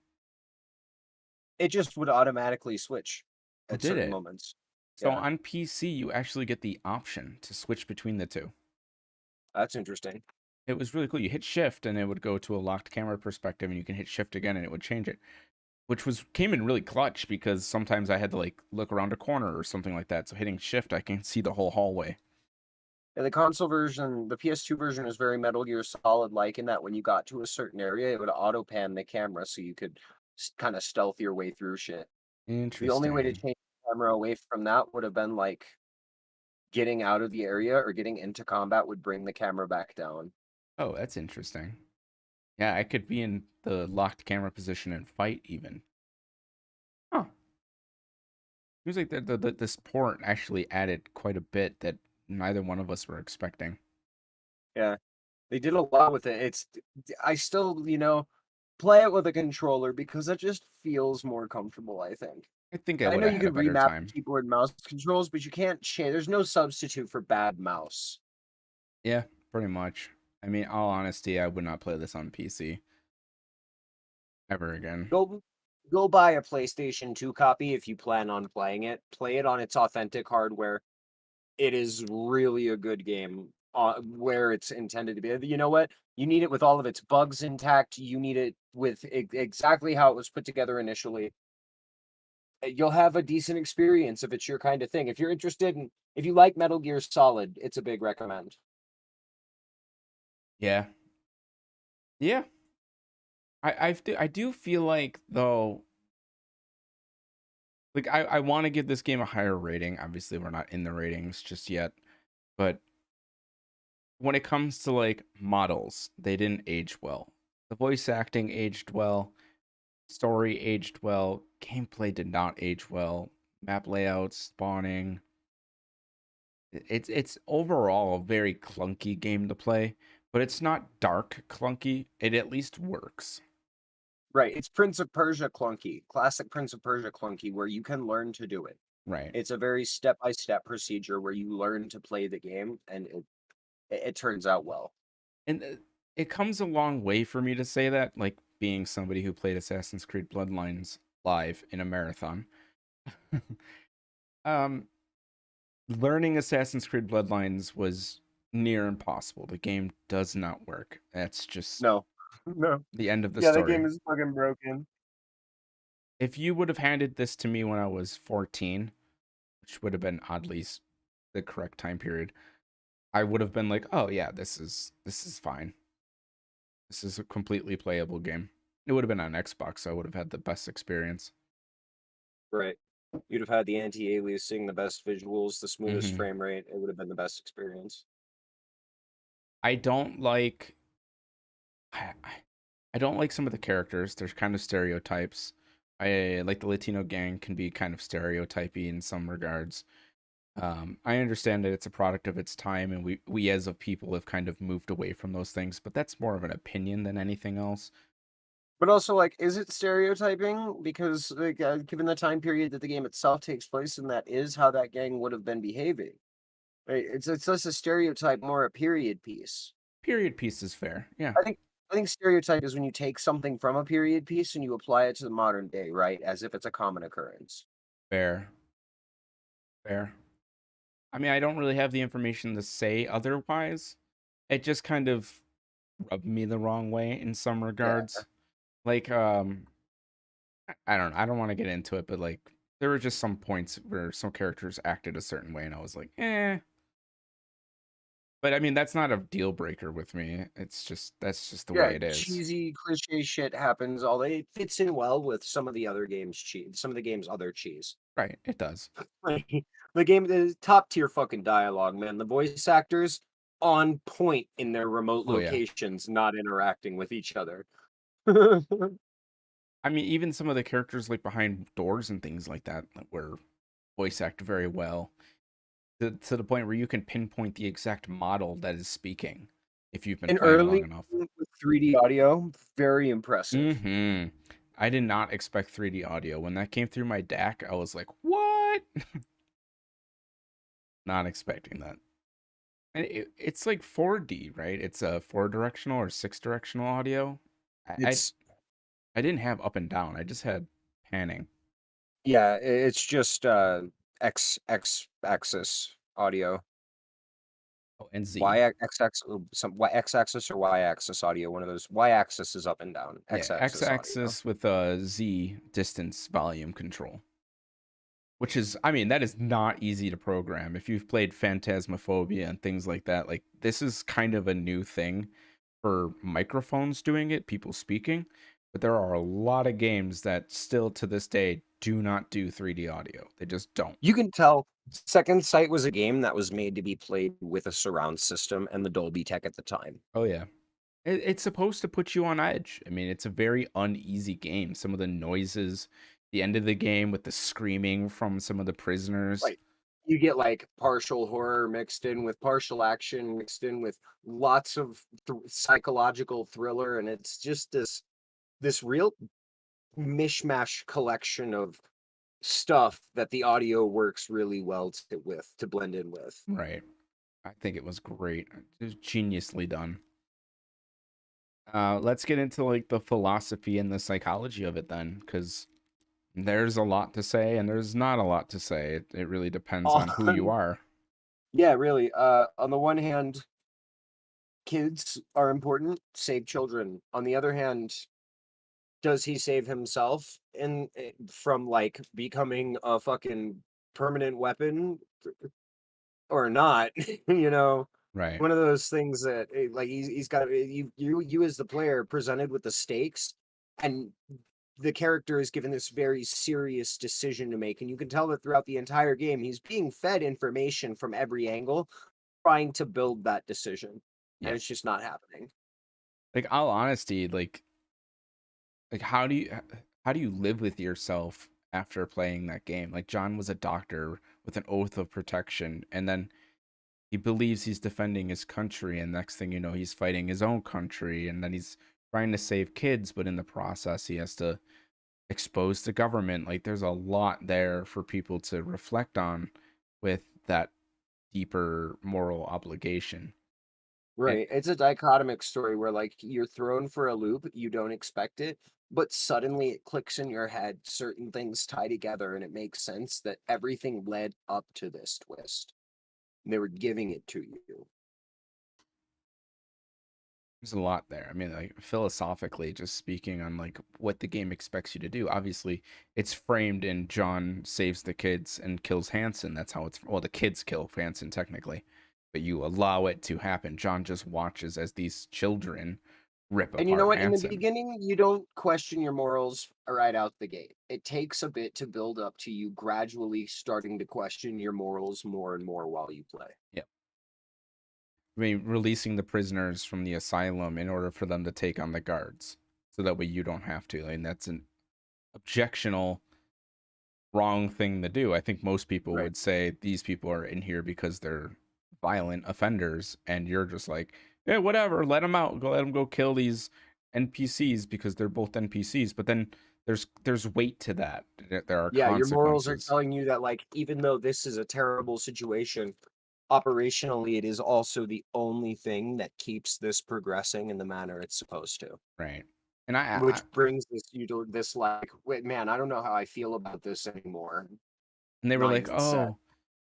It just would automatically switch Oh, at did certain it? moments. So Yeah, on PC, you actually get the option to switch between the two. that's interesting. It was really cool. You hit shift and it would go to a locked camera perspective, and you can hit shift again and it would change it. Which came in really clutch because sometimes I had to like look around a corner or something like that. So hitting shift, I can see the whole hallway. Yeah, the console version, the PS2 version is very Metal Gear Solid like in that when you got to a certain area, it would auto pan the camera so you could kind of stealth your way through shit. The only way to Interesting. change the camera away from that would have been like getting out of the area or getting into combat would bring the camera back down. Oh, that's interesting. Yeah, I could be in the locked camera position and fight even. Huh. Seems like this port actually added quite a bit that neither one of us were expecting. Yeah, they did a lot with it. I still, play it with a controller because it just feels more comfortable, I think. I think I I would know have you had a could better remap time. keyboard and mouse controls, but you can't change. There's no substitute for bad mouse. Yeah, pretty much. I mean, all honesty, I would not play this on PC ever again. Go go buy a PlayStation 2 copy if you plan on playing it. Play it on its authentic hardware. It is really a good game where it's intended to be. You know what? You need it with all of its bugs intact. You need it with exactly how it was put together initially. You'll have a decent experience if it's your kind of thing. If you're interested in, if you like Metal Gear Solid, it's a big recommend. Yeah, yeah. I do feel like though, like I want to give this game a higher rating. Obviously, we're not in the ratings just yet, but when it comes to like models, they didn't age well. The voice acting aged well, story aged well, gameplay did not age well. Map layouts, spawning. It's overall a very clunky game to play, but it's not dark clunky. It at least works. Right. It's Prince of Persia clunky, classic Prince of Persia clunky, where you can learn to do it. Right. It's a very step-by-step procedure where you learn to play the game, and it turns out well. And it comes a long way for me to say that, like being somebody who played Assassin's Creed Bloodlines live in a marathon. um, learning Assassin's Creed Bloodlines was near impossible. The game does not work. That's just No. No. the end of the Yeah, that story. game is fucking broken. If you would have handed this to me when I was 14, which would have been oddly the correct time period, I would have been like, "Oh yeah, this is fine. This is a completely playable game." It would have been on Xbox, so I would have had the best experience. Right. You'd have had the anti-aliasing, the best visuals, the smoothest Mhm. frame rate. It would have been the best experience. I don't like I I don't like some of the characters. There's kind of stereotypes. I like the Latino gang can be kind of stereotypy in some regards. I understand that it's a product of its time, and we as a people have kind of moved away from those things, but that's more of an opinion than anything else. But also, like, is it stereotyping? Because, like, given the time period that the game itself takes place in, that is how that gang would have been behaving. Right? It's less a stereotype, more a period piece. Period piece is fair. Yeah, I think stereotype is when you take something from a period piece and you apply it to the modern day, right? As if it's a common occurrence. fair, fair. I mean, I don't really have the information to say otherwise. It just kind of rubbed me the wrong way in some Yeah. regards. Like, I don't want to get into it, but like, there were just some points where some characters acted a certain way, and I was like, eh. But I mean, that's not a deal breaker with me. It's just that's just the Yeah, way it is. cheesy cliche shit happens. All it fits in well with some of the other games cheese. Some of the game's other cheese. Right, it does. Like, the game is top tier fucking dialogue, man. The voice actors on point in their remote Oh yeah. locations, not interacting with each other. I mean, even some of the characters like behind doors and things like that were voice acted very well. To the point where you can pinpoint the exact model that is speaking if you've been And playing long early enough. with 3D audio, very impressive. I did not expect 3D audio. When that came through my DAC, I was like, "What?" Not expecting that. And it's like 4D, right? It's a four directional or six directional audio. I, I It's I didn't have up and down. I just had panning. yeah, it's just X axis audio. Oh, and Z. Y X some Y X axis or Y axis audio. One of those. Y axis is up and down. Yeah, X X axis audio. axis with a Z distance volume control. Which is, I mean, that is not easy to program. If you've played Phantasmaphobia and things like that, like this is kind of a new thing for microphones doing it, people speaking. But there are a lot of games that still to this day do not do 3D audio. They just don't. You can tell Second Sight was a game that was made to be played with a surround system and the Dolby Tech at the time. Oh yeah. It's supposed to put you on edge. I mean, it's a very uneasy game. Some of the noises, the end of the game with the screaming from some of the prisoners. Like you get like partial horror mixed in with partial action mixed in with lots of psychological thriller, and it's just this real mishmash collection of stuff that the audio works really well to blend in with. Right. I think it was great. It was geniusly done. Let's get into like the philosophy and the psychology of it then, because there's a lot to say and there's not a lot to say. It really depends on who you On are. Yeah, really. On the one hand, kids are important, save children. On the other hand, does he save himself from like becoming a fucking permanent weapon or not? You know, Right. one of those things that like he's got you as the player presented with the stakes, and the character is given this very serious decision to make, and you can tell that throughout the entire game he's being fed information from every angle trying to build that decision, and Yeah. it's just not happening. like all honesty, like how do you live with yourself after playing that game? Like John was a doctor with an oath of protection, and then he believes he's defending his country, and next thing you know, he's fighting his own country, and then he's trying to save kids, but in the process, he has to expose the government. Like there's a lot there for people to reflect on with that deeper moral obligation. And Right. It's a dichotomic story where like you're thrown for a loop, you don't expect it, but suddenly it clicks in your head, certain things tie together and it makes sense that everything led up to this twist. And they were giving it to you. there's a lot there. I mean, like philosophically, just speaking on like what the game expects you to do. Obviously, it's framed in John saves the kids and kills Hanson. That's how it's well, the kids kill Hanson technically, but you allow it to happen. John just watches as these children rip And you know apart what? In the Hanson. beginning, you don't question your morals right out the gate. It takes a bit to build up to you gradually starting to question your morals more and more while you play. Yeah. I mean, releasing the prisoners from the asylum in order for them to take on the guards, so that way you don't have to. I mean, that's an objectional wrong thing to do. I think most people Right. would say these people are in here because they're violent offenders, and you're just like, yeah, whatever, let them out, go let them go kill these NPCs because they're both NPCs. But then there's weight to that. There are Yeah, your morals are consequences. telling you that, like, even though this is a terrible situation, operationally, it is also the only thing that keeps this progressing in the manner it's supposed to. Right. And I Which brings this you to this like, wait, man, I don't know how I feel about this anymore and they were like, mindset. oh,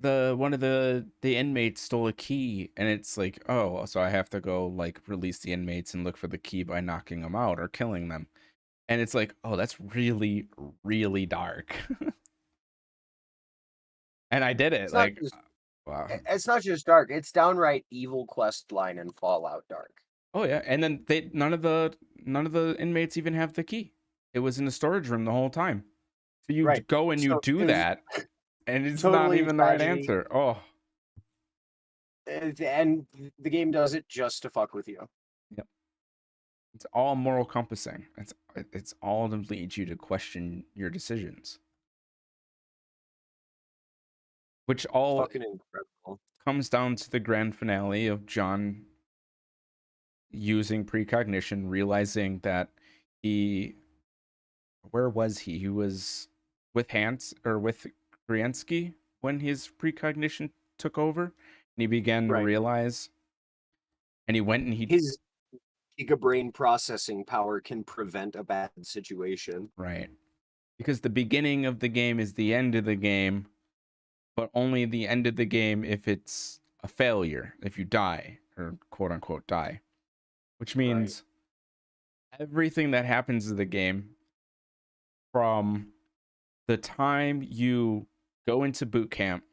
the one of the inmates stole a key, and it's like, oh, so I have to go like release the inmates and look for the key by knocking them out or killing them. And it's like, oh, that's really, really dark. And I did it. It's not Like, just wow. it's not just dark, it's downright evil quest line and Fallout dark. Oh yeah. And then they none of the inmates even have the key. It was in the storage room the whole time. So you Right. go and you So do it was that, and it's not totally a even the right tragedy. answer. Oh, And the game does it just to fuck with you. yep. It's all moral compassing. It's all to lead you to question your decisions, which all Fucking incredible. comes down to the grand finale of John using precognition, realizing that he where was he? He was with Hans or with Kriensky when his precognition took over, and he began to Right. realize, and he went and he His giga brain processing power can prevent a bad situation. right, because the beginning of the game is the end of the game, but only the end of the game if it's a failure, if you die or quote unquote die, which Right. means everything that happens in the game from the time you go into boot camp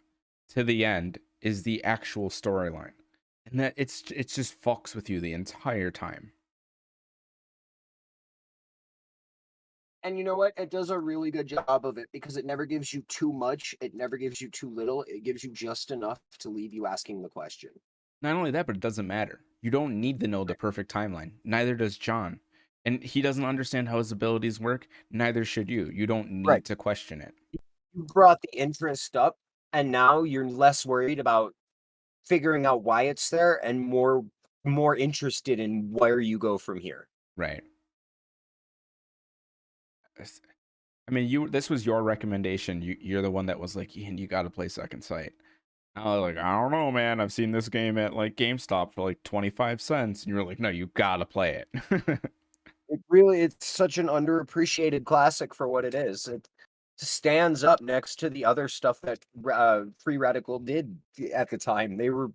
to the end is the actual storyline, and that it's just fucks with you the entire time. And you know what? It does a really good job of it because it never gives you too much. It never gives you too little. It gives you just enough to leave you asking the question. Not only that, but it doesn't matter. You don't need to know the Right. perfect timeline. Neither does John, and he doesn't understand how his abilities work. Neither should you. You don't Right. need to question it. You brought the interest up, and now you're less worried about figuring out why it's there and more interested in where you go from here. Right. I mean, you. This was your recommendation. You're the one that was like, Ian, you got to play Second Sight. I was like, I don't know, man. I've seen this game at like GameStop for like 25 cents. And you were like, no, you gotta play it. It's such an underappreciated classic for what it is. It stands up next to the other stuff that Free Radical did at the time. They were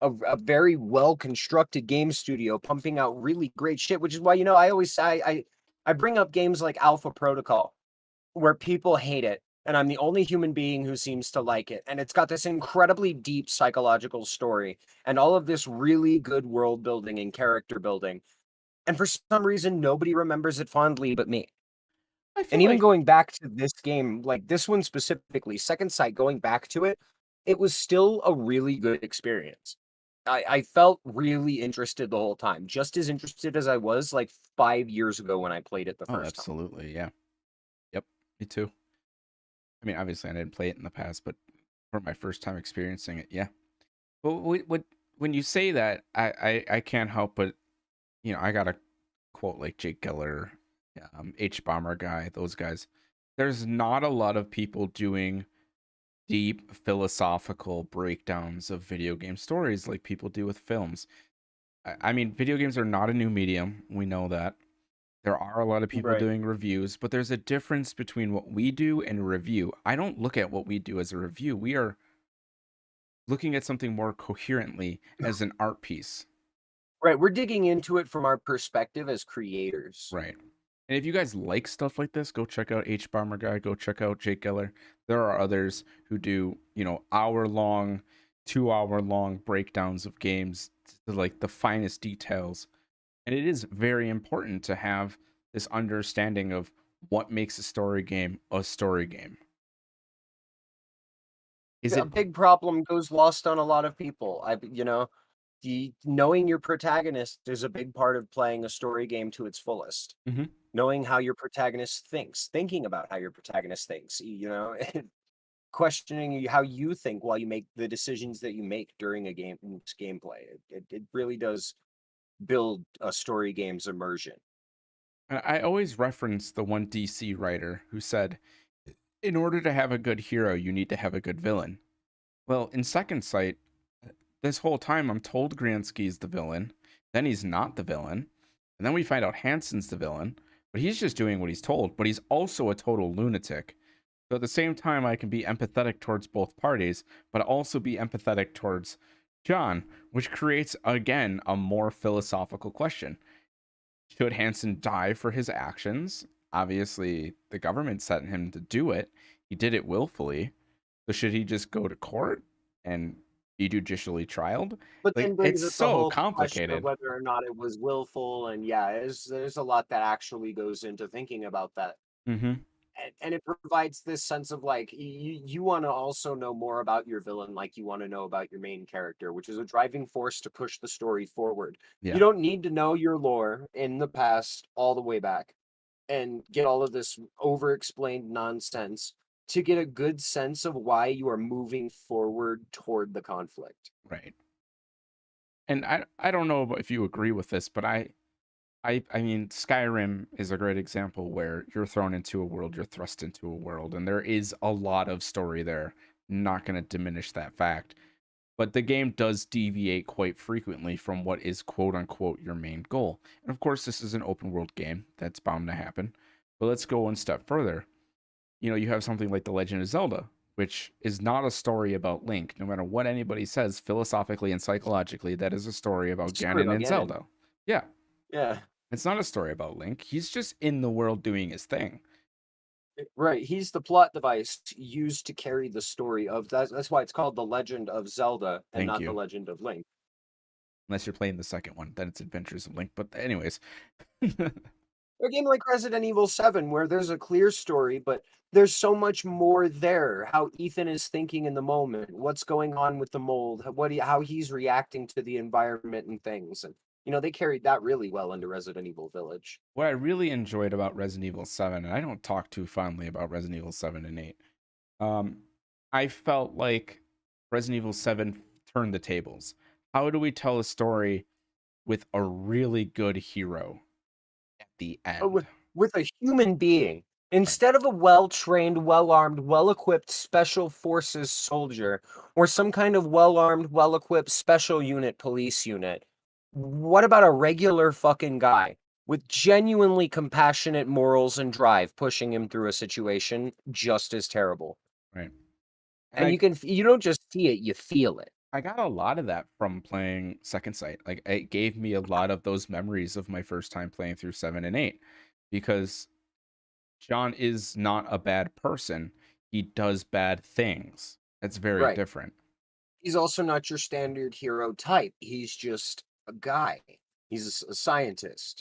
a very well constructed game studio pumping out really great shit, which is why I always say I bring up games like Alpha Protocol where people hate it. And I'm the only human being who seems to like it. And it's got this incredibly deep psychological story and all of this really good world building and character building. And for some reason, nobody remembers it fondly but me. I And feel even like going back to this game, like this one specifically, Second Sight, going back to it, it was still a really good experience. I felt really interested the whole time, just as interested as I was like 5 years ago when I played it the Oh, first time. absolutely. Yeah. Yep. Me too. I mean, obviously, I didn't play it in the past, but for my first time experiencing it, yeah. But when you say that, I can't help but I gotta quote like Jake Geller, H Bomber guy, those guys. There's not a lot of people doing deep philosophical breakdowns of video game stories like people do with films. I mean, video games are not a new medium. We know that. There are a lot of people Right. doing reviews, but there's a difference between what we do and a review. I don't look at what we do as a review. We are looking at something more coherently as an art piece. Right. We're digging into it from our perspective as creators. Right. And if you guys like stuff like this, go check out H Bomber Guy, go check out Jake Geller. There are others who do, hour long, 2 hour long breakdowns of games to like the finest details. And it is very important to have this understanding of what makes a story game a story game. Is A it big problem goes lost on a lot of people. Knowing your protagonist is a big part of playing a story game to its fullest. Mhm. Knowing how your protagonist thinks, thinking about how your protagonist thinks, questioning how you think while you make the decisions that you make during a gameplay. It really does build a story game's immersion. I always reference the one DC writer who said, in order to have a good hero, you need to have a good villain. Well, in Second Sight, this whole time I'm told Gransky's the villain, then he's not the villain, and then we find out Hansen's the villain, but he's just doing what he's told, but he's also a total lunatic. So at the same time, I can be empathetic towards both parties, but also be empathetic towards John, which creates, again, a more philosophical question. Should Hansen die for his actions? Obviously, the government sent him to do it. He did it willfully. So should he just go to court and be judicially trialed? But then Like, it's brings up the so whole question of complicated. whether or not it was willful. And yeah, there's a lot that actually goes into thinking about that. Mm-hmm. And it provides this sense of like you want to also know more about your villain like you want to know about your main character, which is a driving force to push the story forward. You Yeah, don't need to know your lore in the past all the way back and get all of this over explained nonsense to get a good sense of why you are moving forward toward the conflict. right. And I don't know if you agree with this, but I mean, Skyrim is a great example where you're thrown into a world, you're thrust into a world, and there is a lot of story there. Not going to diminish that fact. But the game does deviate quite frequently from what is quote unquote your main goal. And of course, this is an open world game. That's bound to happen. But let's go one step further. You have something like The Legend of Zelda, which is not a story about Link. No matter what anybody says, philosophically and psychologically, that is a story about It's a story Ganon about and Ganon. Zelda. Yeah, Yeah. it's not a story about Link. He's just in the world doing his thing. Right, he's the plot device used to carry the story of that's why it's called The Legend of Zelda and Thank not The you. Legend of Link. Unless you're playing the second one, then it's Adventures of Link. But anyways, A game like Resident Evil 7 where there's a clear story, but there's so much more there. How Ethan is thinking in the moment, what's going on with the mold, how he's reacting to the environment and things. And they carried that really well into Resident Evil Village. what I really enjoyed about Resident Evil 7, and I don't talk too fondly about Resident Evil 7 and 8, um, I felt like Resident Evil 7 turned the tables. How do we tell a story with a really good hero at the uh, end? with, with a human being Right. instead of a well-trained, well-armed, well-equipped special forces soldier or some kind of well-armed, well-equipped special unit police unit. What about a regular fucking guy with genuinely compassionate morals and drive pushing him through a situation just as terrible? Right. And And you don't just see it, you feel it. I got a lot of that from playing Second Sight. Like it gave me a lot of those memories of my first time playing through 7 and 8 because John is not a bad person. He does bad things. That's very Right. different. He's also not your standard hero type. He's just a guy. He's a scientist.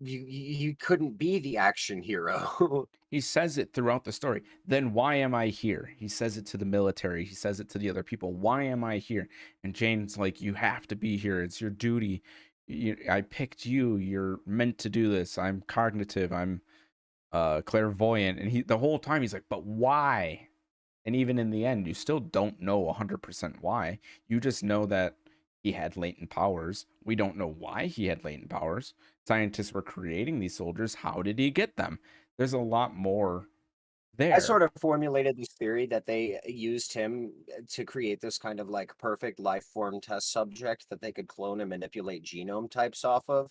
you couldn't be the action hero. He says it throughout the story. Then why am I here? He says it to the military. He says it to the other people. Why am I here? And Jane's like, you have to be here. It's your duty. I picked you. You're meant to do this. I'm cognitive. I'm clairvoyant. And he the whole time he's like, but why? And even in the end, you still don't know 100% why. You just know that he had latent powers. We don't know why he had latent powers. Scientists were creating these soldiers. How did he get them? There's a lot more I sort there. of formulated this theory that they used him to create this kind of like perfect life form test subject that they could clone and manipulate genome types off of.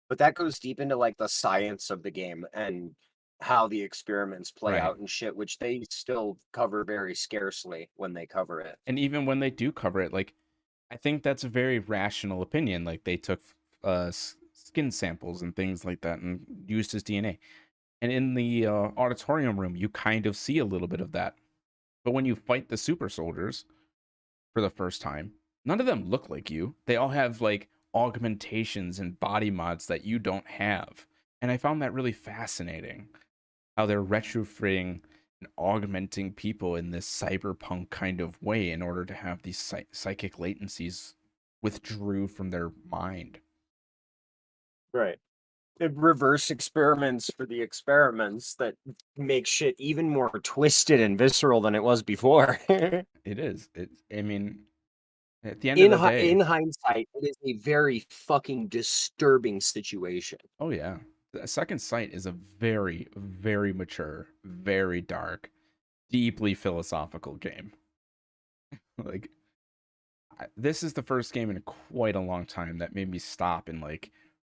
But that goes deep into like the science of the game and how the experiments play Right. out and shit, which they still cover very scarcely when they cover it. And even when they do cover it, like, I think that's a very rational opinion. Like, they took skin samples and things like that and used his DNA. And in the auditorium room, you kind of see a little bit of that. But when you fight the super soldiers for the first time, none of them look like you. They all have like augmentations and body mods that you don't have. And I found that really fascinating how they're retrofitting and augmenting people in this cyberpunk kind of way in order to have these psychic latencies withdrew from their mind. Right. It reverse experiments for the experiments that make shit even more twisted and visceral than it was before. It is. I mean, at the end of the day, In hindsight, it is a very fucking disturbing situation. oh yeah. The Second Sight is a very, very mature, very dark, deeply philosophical game. Like, this is the first game in quite a long time that made me stop and like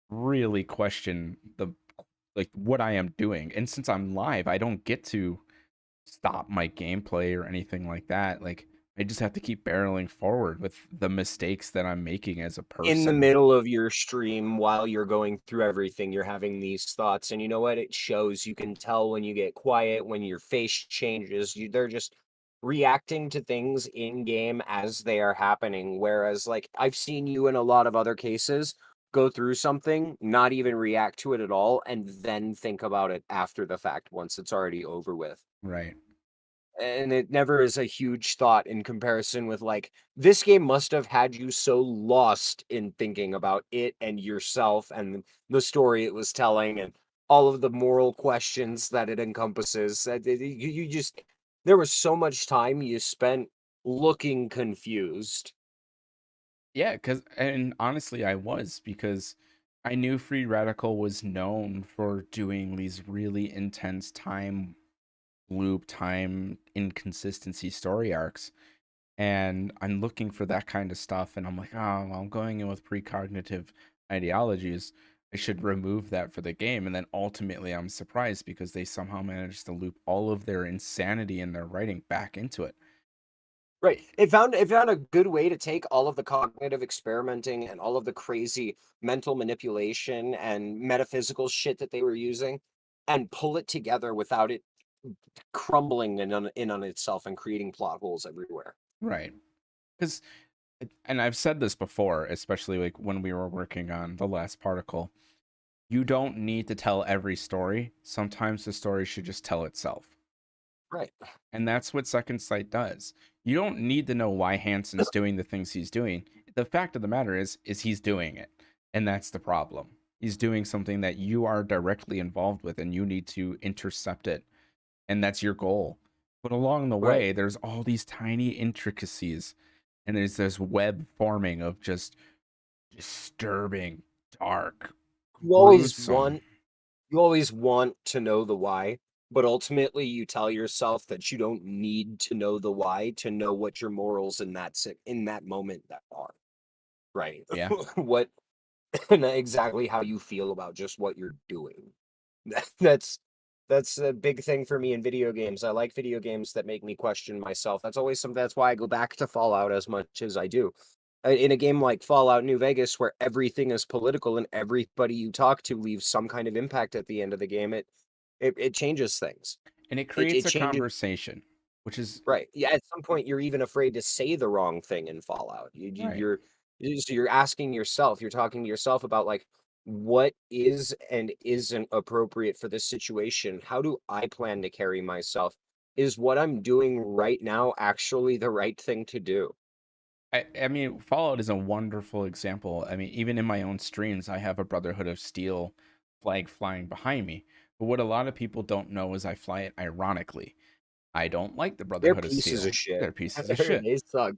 really question the like what I am doing. And since I'm live, I don't get to stop my gameplay or anything like that. Like, I just have to keep barreling forward with the mistakes that I'm making as a In the person. middle of your stream, while you're going through everything, you're having these thoughts, and you know what? It shows. You can tell when you get quiet, when your face changes. They're just reacting to things in game as they are happening. Whereas, like, I've seen you in a lot of other cases go through something, not even react to it at all, and then think about it after the fact once it's already over with. Right. And it never is a huge thought in comparison with like this game must have had you so lost in thinking about it and yourself and the story it was telling and all of the moral questions that it encompasses that you just there was so much time you spent looking confused. Yeah, and honestly I was, because I knew Free Radical was known for doing these really intense time loop, time inconsistency story arcs. And I'm looking for that kind of stuff, and I'm like, oh, well, I'm going in with precognitive ideologies. I should remove that for the game. And then ultimately, I'm surprised because they somehow managed to loop all of their insanity in their writing back into it. Right. It found a good way to take all of the cognitive experimenting and all of the crazy mental manipulation and metaphysical shit that they were using and pull it together without it crumbling in on itself and creating plot holes everywhere. Right. Because, and I've said this before, especially like when we were working on The Last Particle, you don't need to tell every story. Sometimes the story should just tell itself. Right. And that's what Second Sight does. You don't need to know why Hansen's doing the things he's doing. The fact of the matter is he's doing it. And that's the problem. He's doing something that you are directly involved with and you need to intercept it. And that's your goal. But along the Right. way, there's all these tiny intricacies. And there's this web forming of just disturbing, dark, You always gruesome. want you always want to know the why, but ultimately you tell yourself that you don't need to know the why to know what your morals in that moment that are. Right. Yeah. What and exactly how you feel about just what you're doing. That's that's a big thing for me in video games. I like video games that make me question myself. That's always something. That's why I go back to Fallout as much as I do. In a game like Fallout New Vegas, where everything is political and everybody you talk to leaves some kind of impact at the end of the game, it changes things. And it It creates a changes. conversation, which is Right. Yeah, at some point you're even afraid to say the wrong thing in Fallout. right. So you're asking yourself, you're talking to yourself about like, what is and isn't appropriate for this situation? How do I plan to carry myself? Is what I'm doing right now actually the right thing to do? I mean, Fallout is a wonderful example. I mean, even in my own streams, I have a Brotherhood of Steel flag flying behind me. But what a lot of people don't know is I fly it ironically. I don't like the They're Brotherhood of pieces of Steel. shit. They're pieces of shit. They suck.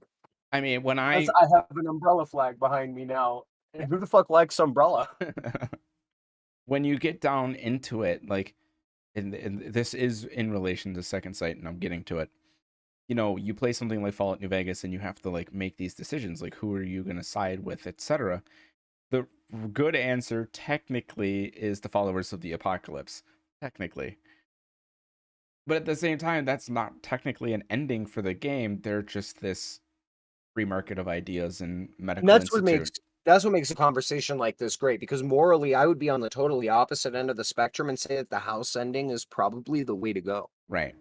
I mean, when Plus, I I have an umbrella flag behind me now. And who the fuck likes umbrella? when you get down into it, like, and this is in relation to Second Sight, and I'm getting to it. You know, you play something like Fallout New Vegas, and you have to like make these decisions, like who are you going to side with, etc. The good answer technically is the followers of the apocalypse, technically. But at the same time, that's not technically an ending for the game. They're just this free market of ideas and And medical institute. that's what makes a conversation like this great, because morally I would be on the totally opposite end of the spectrum and say that the house ending is probably the way to go. Right.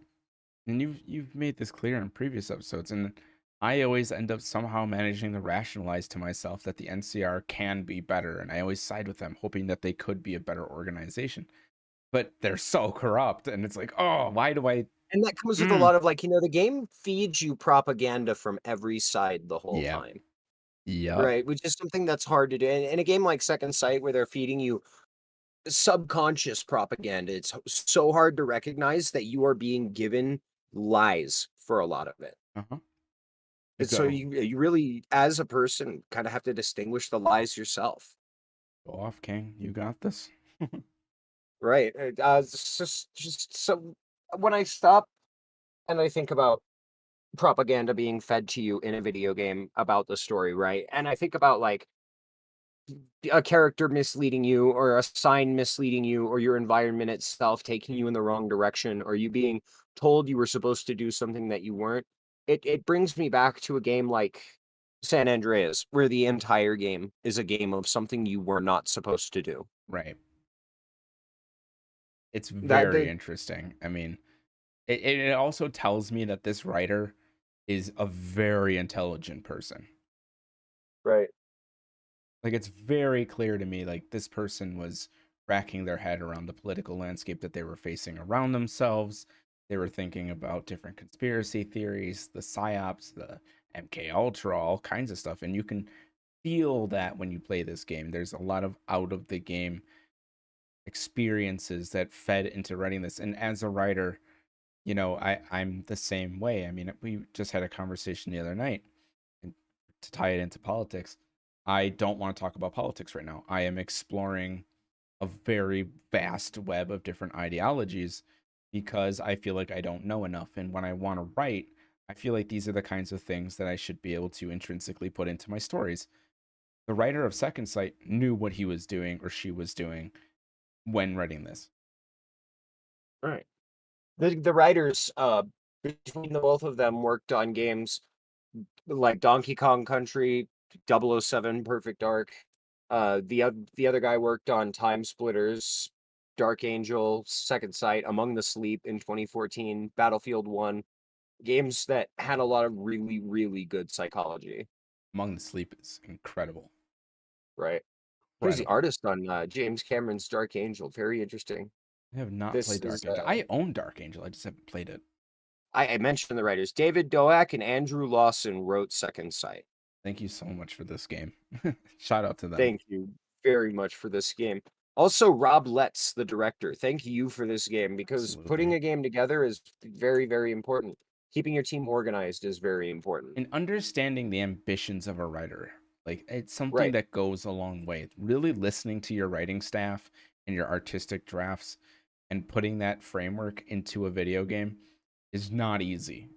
And you've made this clear in previous episodes, and I always end up somehow managing to rationalize to myself that the NCR can be better, and I always side with them, hoping that they could be a better organization. But they're so corrupt, and it's like, oh, why do I? And that comes with a Mm. lot of like, the game feeds you propaganda from every side the whole Yep. time. Yep. Right. Which is something that's hard to do. And in a game like Second Sight, where they're feeding you subconscious propaganda, it's so hard to recognize that you are being given lies for a lot of it. Uh-huh. And so Go you really, as a person, kind of have to distinguish the lies yourself. go off, King. You got this. Right. It's just so when I stop and I think about propaganda being fed to you in a video game about the story, right? And I think about like a character misleading you, or a sign misleading you, or your environment itself taking you in the wrong direction, or you being told you were supposed to do something that you weren't. It brings me back to a game like San Andreas, where the entire game is a game of something you were not supposed to do. Right. It's That very the interesting. I mean, it also tells me that this writer is a very intelligent person. right. Like, it's very clear to me, like, this person was racking their head around the political landscape that they were facing around themselves. They were thinking about different conspiracy theories, the psyops, the MK Ultra, all kinds of stuff. And you can feel that when you play this game. There's a lot of out of the game experiences that fed into writing this. And as a writer, you know, I'm the same way. I mean, we just had a conversation the other night, and to tie it into politics, I don't want to talk about politics right now. I am exploring a very vast web of different ideologies because I feel like I don't know enough. And when I want to write, I feel like these are the kinds of things that I should be able to intrinsically put into my stories. The writer of Second Sight knew what he was doing or she was doing when writing this. Right. The writers between the both of them worked on games like Donkey Kong Country, 007 Perfect Dark. The other guy worked on Time Splitters, Dark Angel, Second Sight, Among the Sleep in 2014, Battlefield 1. Games that had a lot of really, really good psychology. Among the Sleep is incredible. Right. He was the Incredible. artist on James Cameron's Dark Angel. Very interesting. I have not This played is Dark Angel. I own Dark Angel. I just haven't played it. I mentioned the writers. David Doak and Andrew Lawson wrote Second Sight. Thank you so much for this game. Shout out to them. Thank you very much for this game. Also, Rob Letts, the director, thank you for this game, because putting Absolutely. a game together is very, very important. Keeping your team organized is very important. And understanding the ambitions of a writer. Like, it's something Right. that goes a long way. Really listening to your writing staff and your artistic drafts and putting that framework into a video game is not easy.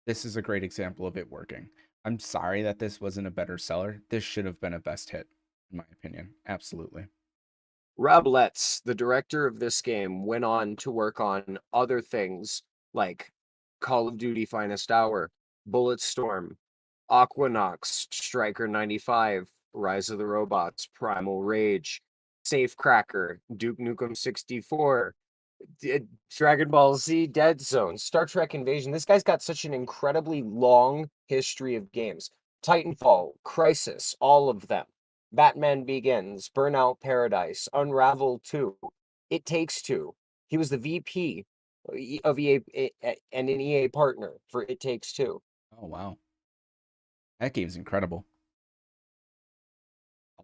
This is a great example of it working. I'm sorry that this wasn't a better seller. This should have been a best hit, in my opinion. Absolutely. Rob Letts, the director of this game, went on to work on other things like Call of Duty Finest Hour, Bulletstorm, Aquanox, Striker 95, Rise of the Robots, Primal Rage, Safecracker, Duke Nukem 64, Dragon Ball Z, Dead Zone, Star Trek Invasion. This guy's got such an incredibly long history of games. Titanfall, Crisis, all of them. Batman Begins, Burnout Paradise, Unravel 2, It Takes Two. He was the VP of EA and an EA partner for It Takes Two. Oh wow, that game's incredible.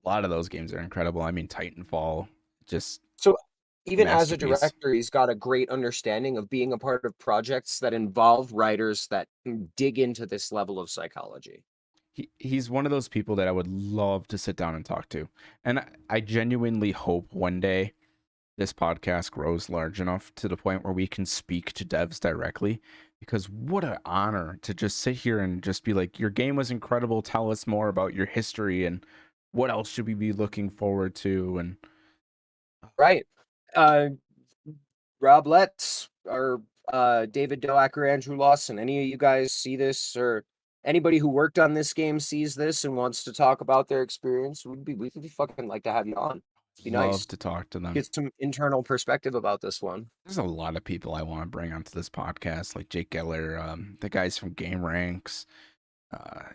A lot of those games are incredible. I mean, Titanfall, just So even as a masterpiece. director, he's got a great understanding of being a part of projects that involve writers that can dig into this level of psychology. He's one of those people that I would love to sit down and talk to, and I genuinely hope one day this podcast grows large enough to the point where we can speak to devs directly, because what an honor to just sit here and just be like, your game was incredible, tell us more about your history and what else should we be looking forward to. And Right. Uh, Rob Letts or David Doak or Andrew Lawson, any of you guys see this, or anybody who worked on this game sees this and wants to talk about their experience, we'd be fucking like to have you on. Be love nice. to talk to them. Get some internal perspective about this one. There's a lot of people I want to bring onto this podcast, like Jake Geller, the guys from Game Ranks,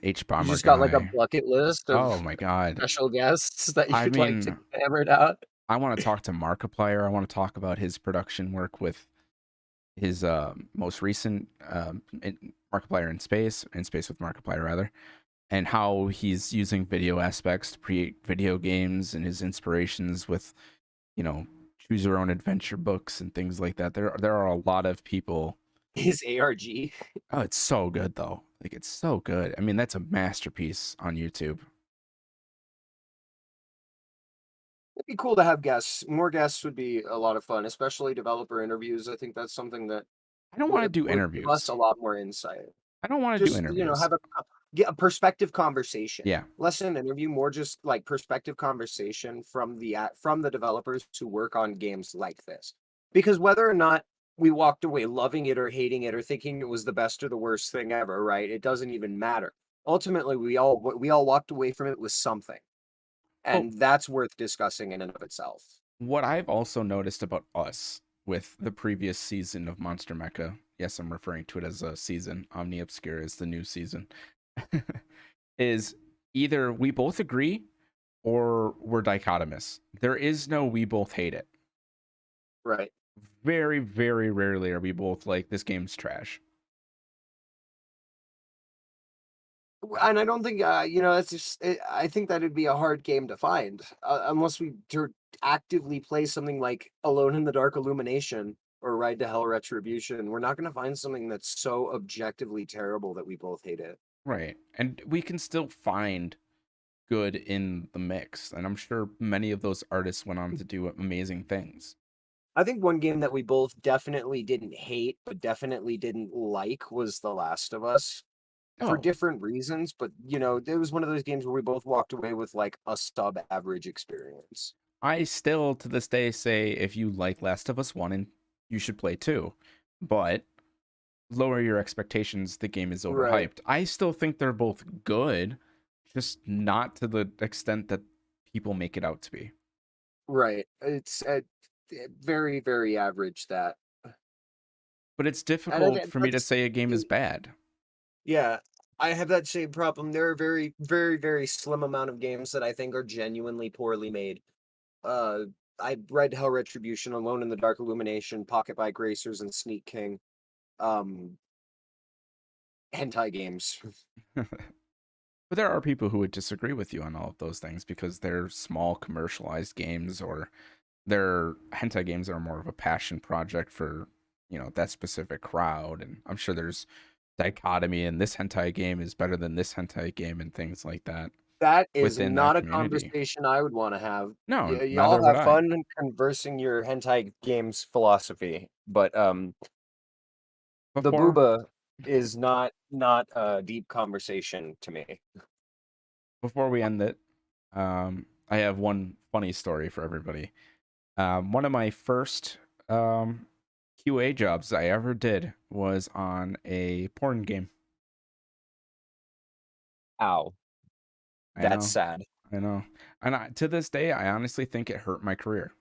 H You Bomber just got like a guy. bucket list Oh of my god. special guests that I you'd like to mean, get hammered out. I want to talk to Markiplier. I want to talk about his production work with his most recent Markiplier in space with Markiplier rather, and how he's using video aspects to create video games and his inspirations with, you know, choose your own adventure books and things like that. There are a lot of people. His ARG. Oh, it's so good though. Like, it's so good. I mean, that's a masterpiece on YouTube. It'd be cool to have guests. More guests would be a lot of fun, especially developer interviews. I think that's something that I don't want to do would give us interviews. a lot more insight. I don't want to do Just, interviews. have get a perspective conversation. Yeah. Less an interview, more just like perspective conversation from the developers who work on games like this. Because whether or not we walked away loving it or hating it or thinking it was the best or the worst thing ever, right? It doesn't even matter. Ultimately, we all walked away from it with something. Well, And that's worth discussing in and of itself. what I've also noticed about us with the previous season of Monstermecha, yes, I'm referring to it as a season, Omni Obscura is the new season, is either we both agree or we're dichotomous. There is no we both hate it. Right. Very, very rarely are we both like, this game's trash. And I don't think, that's just, I think that'd be a hard game to find unless we actively play something like Alone in the Dark Illumination or Ride to Hell Retribution. We're not going to find something that's so objectively terrible that we both hate it. Right. And we can still find good in the mix. And I'm sure many of those artists went on to do amazing things. I think one game that we both definitely didn't hate, but definitely didn't like was The Last of Us. For Oh, different reasons, but it was one of those games where we both walked away with like a sub average experience. I still to this day say if you like Last of Us 1, and you should play 2, but lower your expectations, the game is Right. overhyped. I still think they're both good, just not to the extent that people make it out to be. Right. It's very, very average that. But it's And I difficult think for me to say a game is bad. yeah, I have that same problem. There are very, very, very slim amount of games that I think are genuinely poorly made. Uh, I read Hell Retribution, Alone in the Dark Illumination, Pocket Bike Racers, and Sneak King. Um, hentai games. But there are people who would disagree with you on all of those things because they're small commercialized games, or their hentai games are more of a passion project for, that specific crowd. And I'm sure there's dichotomy, and this hentai game is better than this hentai game and things like that That is within that not a community. conversation I would want to have. No, neither Y'all would have I. fun conversing your hentai games philosophy, but the Before booba is not a deep conversation to me. before we end it, I have one funny story for everybody. One of my first QA jobs I ever did was on a porn game. Ow, I that's know, sad. I know, and to this day, I honestly think it hurt my career.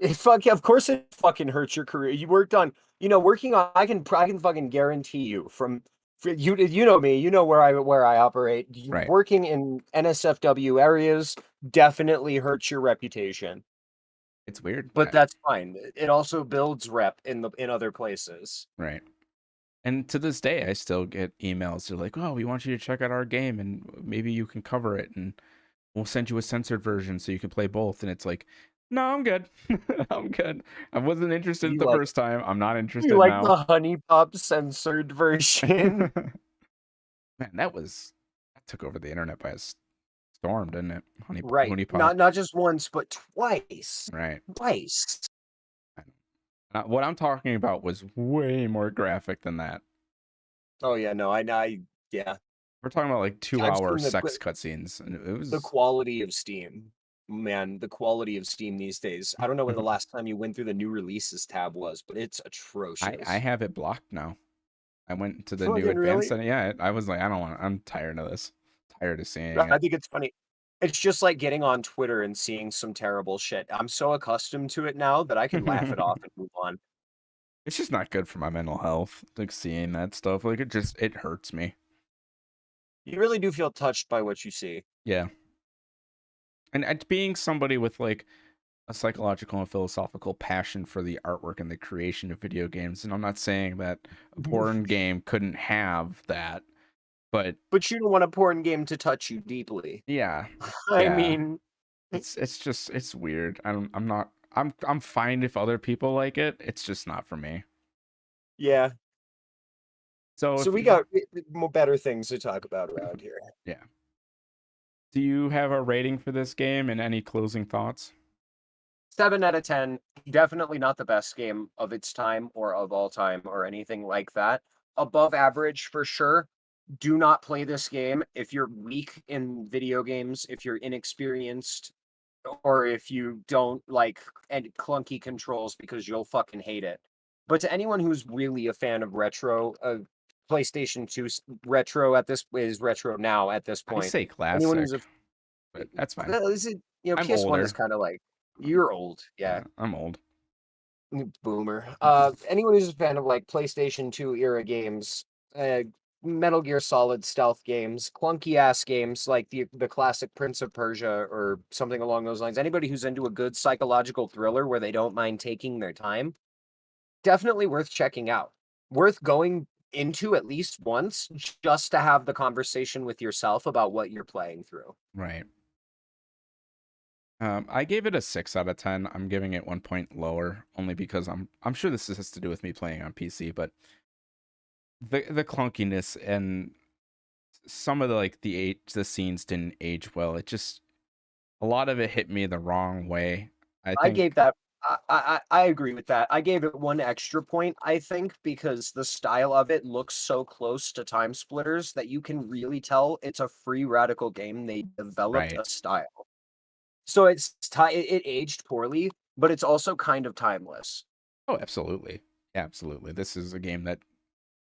Of course it fucking hurts your career. You worked on, working on. I can fucking guarantee you from You know me, you know where I operate. Right. Working in NSFW areas definitely hurts your reputation, It's weird. but that's fine. It also builds rep in other places. Right. And to this day, I still get emails. They're like, "Oh, we want you to check out our game, and maybe you can cover it, and we'll send you a censored version so you can play both." And it's like, "No, I'm good. I'm good. I wasn't interested You the like first time. I'm not you interested like now." the honey pop censored version. Man, that took over the internet by a storm, didn't it? Right. Honey Pop. Not just once, but twice. Right. Twice. What I'm talking about was way more graphic than that. Oh yeah, no, yeah. We're talking about like I've 2 hour seen sex cutscenes, and it the was. quality of Steam. Man, the quality of Steam these days. I don't know when the last time you went through the new releases tab was, but it's I atrocious. have it blocked now. I went to the new Fucking advanced really? setting. Yeah, I was like, I don't want. I'm tired of this. Tired of seeing I it. think it's funny. It's just like getting on Twitter and seeing some terrible shit. I'm so accustomed to it now that I can laugh it off and move on. It's just not good for my mental health. Like seeing that stuff. Like it hurts me. You really do feel touched by what you see. Yeah. And being somebody with like a psychological and philosophical passion for the artwork and the creation of video games, and I'm not saying that a porn game couldn't have that, but But you don't want a porn game to touch you deeply. yeah, I yeah. mean, It's just it's weird. I'm not. I'm fine if other people like it. It's just not for me. yeah. So So if we you, got more better things to talk about around here. yeah. Do you have a rating for this game and any closing thoughts? 7 out of 10. Definitely not the best game of its time or of all time or anything like that. Above average for sure. Do not play this game if you're weak in video games, if you're inexperienced, or if you don't like and clunky controls because you'll fucking hate it. But to anyone who's really a fan of retro, PlayStation 2 retro at this is retro now at this I point. say Anyone who's classic, a but that's fine. well, is it I'm PS1 is older. kind of like you're old, yeah. Yeah, I'm old. Boomer. Anyone who's a fan of like PlayStation 2 era games, Metal Gear Solid stealth games, clunky ass games like the classic Prince of Persia or something along those lines. Anybody who's into a good psychological thriller where they don't mind taking their time, definitely worth checking out. Worth going into at least once just to have the conversation with yourself about what you're playing through. Right. I gave it a 6 out of 10. I'm giving it 1 point lower, only because I'm sure this has to do with me playing on PC, but the clunkiness and some of the like the scenes didn't age well. It just a lot of it hit me the wrong way. I I think gave that I agree with that. I gave it 1 extra point, I think, because the style of it looks so close to Time Splitters that you can really tell it's a free radical game. They developed right. a style. So it aged poorly, but it's also kind of timeless. Oh, absolutely. Absolutely. This is a game that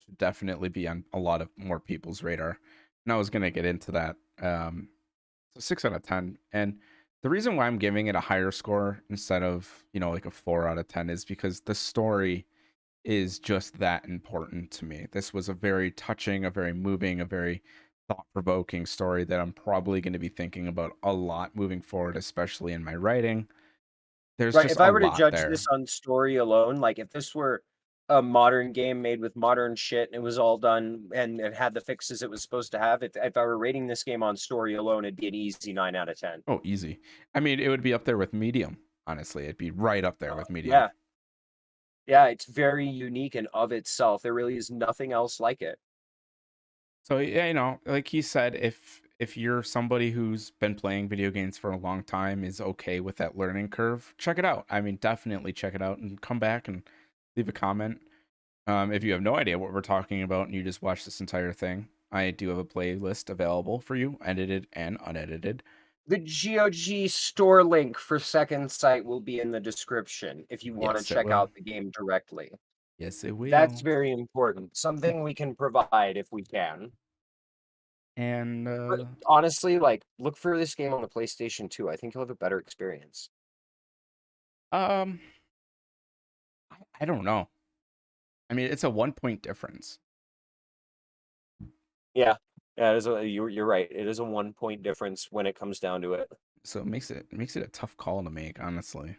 should definitely be on a lot of more people's radar. And I was gonna get into that. So 6 out of 10. And the reason why I'm giving it a higher score instead of, like a 4 out of 10 is because the story is just that important to me. This was a very touching, a very moving, a very thought-provoking story that I'm probably going to be thinking about a lot moving forward, especially in my writing. There's Right, just if a I were to lot judge there. this on story alone, like, if this were a modern game made with modern shit and it was all done and it had the fixes it was supposed to have, if I were rating this game on story alone, it'd be an easy 9 out of 10. Oh, easy. I mean, it would be up there with Medium, honestly. It'd be right up there with Medium. Yeah. Yeah, it's very unique and of itself. There really is nothing else like it. So yeah, like he said, if you're somebody who's been playing video games for a long time, is okay with that learning curve, check it out. I mean, definitely check it out and come back and leave a comment. If you have no idea what we're talking about and you just watch this entire thing, I do have a playlist available for you, edited and unedited. The GOG store link for Second Sight will be in the description if you want to Yes, it check will. out the game directly. Yes, it That's will. very important. Something we can provide if we can. And But honestly, like, look for this game on the PlayStation 2. I think you'll have a better experience. um, I don't know. I mean, it's a 1 point difference. Yeah. Yeah, it is you're right. It is a 1 point difference when it comes down to it. So it makes it a tough call to make, honestly.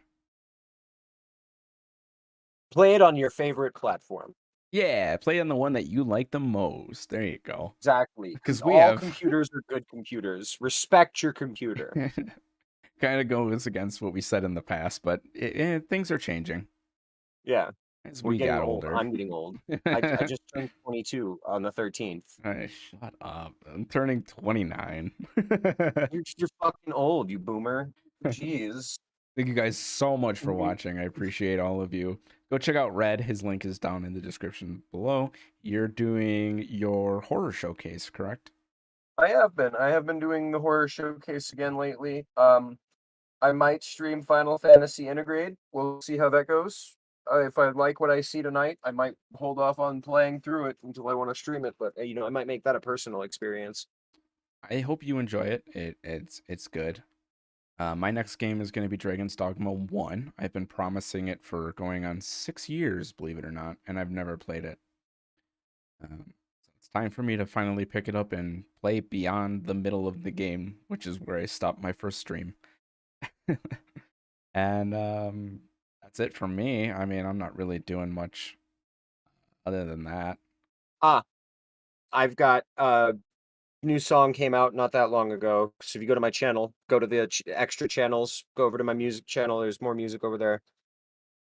Play it on your favorite platform. Yeah, play on the one that you like the most. There you go. Exactly. Because we All have computers are good computers. Respect your computer. kind of goes against what we said in the past, but things are changing Yeah. as We're we getting got old. older. I'm getting old. I just turned 22 on the 13th. Shut up. I'm turning 29. You're fucking old, you boomer. Jeez. Thank you guys so much for watching. I appreciate all of you. Go check out Red. His link is down in the description below. You're doing your horror showcase, correct? I have been doing the horror showcase again lately. I might stream Final Fantasy Intergrade. We'll see how that goes. If I like what I see tonight, I might hold off on playing through it until I want to stream it. But I might make that a personal experience. I hope you enjoy it. It's good. My next game is going to be Dragon's Dogma 1. I've been promising it for going on 6 years, believe it or not, and I've never played it. So it's time for me to finally pick it up and play beyond the middle of the game, which is where I stopped my first stream. And that's it for me. I mean, I'm not really doing much other than that. I've got new song came out not that long ago. So if you go to my channel, go to the extra channels, go over to my music channel. There's more music over there.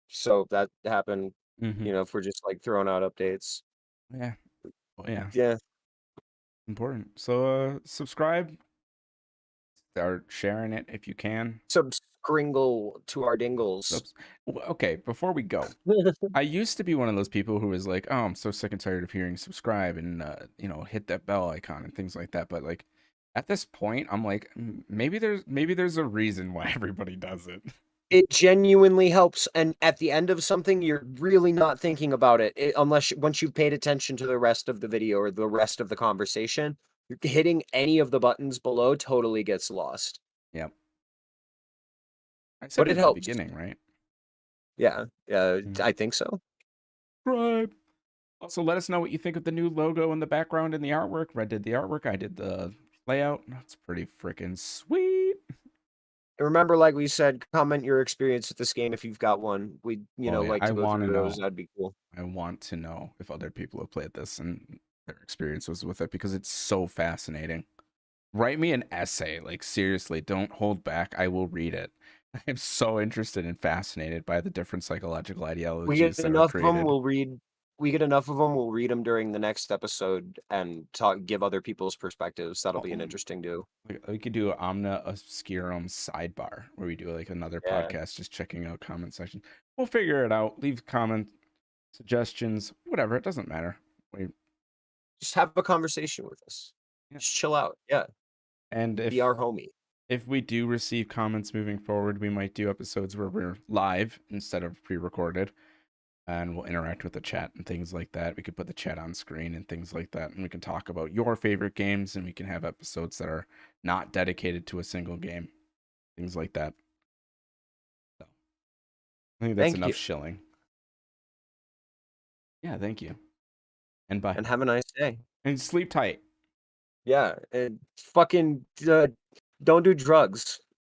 So that happened. Mm-hmm. If we're just like throwing out updates. Yeah. Well, yeah. Yeah. Important. So subscribe. Start sharing it if you can. Subscringle to our dingles. Okay, before we go, I used to be one of those people who was like, "Oh, I'm so sick and tired of hearing subscribe and hit that bell icon and things like that." But like at this point, I'm like, maybe there's a reason why everybody does it. It genuinely helps, and at the end of something, you're really not thinking about it, unless once you've paid attention to the rest of the video or the rest of the conversation. Hitting any of the buttons below totally gets lost. Yep. I said But it it at the helps. beginning, right? Yeah, I think so. Subscribe. Also, let us know what you think of the new logo in the background and the artwork. Red did the artwork. I did the layout. That's pretty freaking sweet. And remember, like we said, comment your experience with this game if you've got one. We'd, like I to go want to through those. know. That'd be cool. I want to know if other people have played this and their experiences with it because it's so fascinating. Write me an essay. Like, seriously, don't hold back. I will read it. I'm so interested and fascinated by the different psychological We ideologies get that are enough of them, created. we get enough of them, we'll read them during the next episode and give other people's perspectives. That'll be an interesting do. We could do an Omna Obscurum sidebar where we do like another Yeah. podcast just checking out comment section. We'll figure it out. Leave comment suggestions, whatever. It doesn't matter. Just have a conversation with us. Yeah. Just chill out. Yeah. And Be our homie. if we do receive comments moving forward, we might do episodes where we're live instead of pre-recorded, and we'll interact with the chat and things like that. We could put the chat on screen and things like that, and we can talk about your favorite games, and we can have episodes that are not dedicated to a single game, things like that. So I think that's enough shilling. Yeah, thank you. And bye. And have a nice day. And sleep tight. Yeah. And fucking don't do drugs.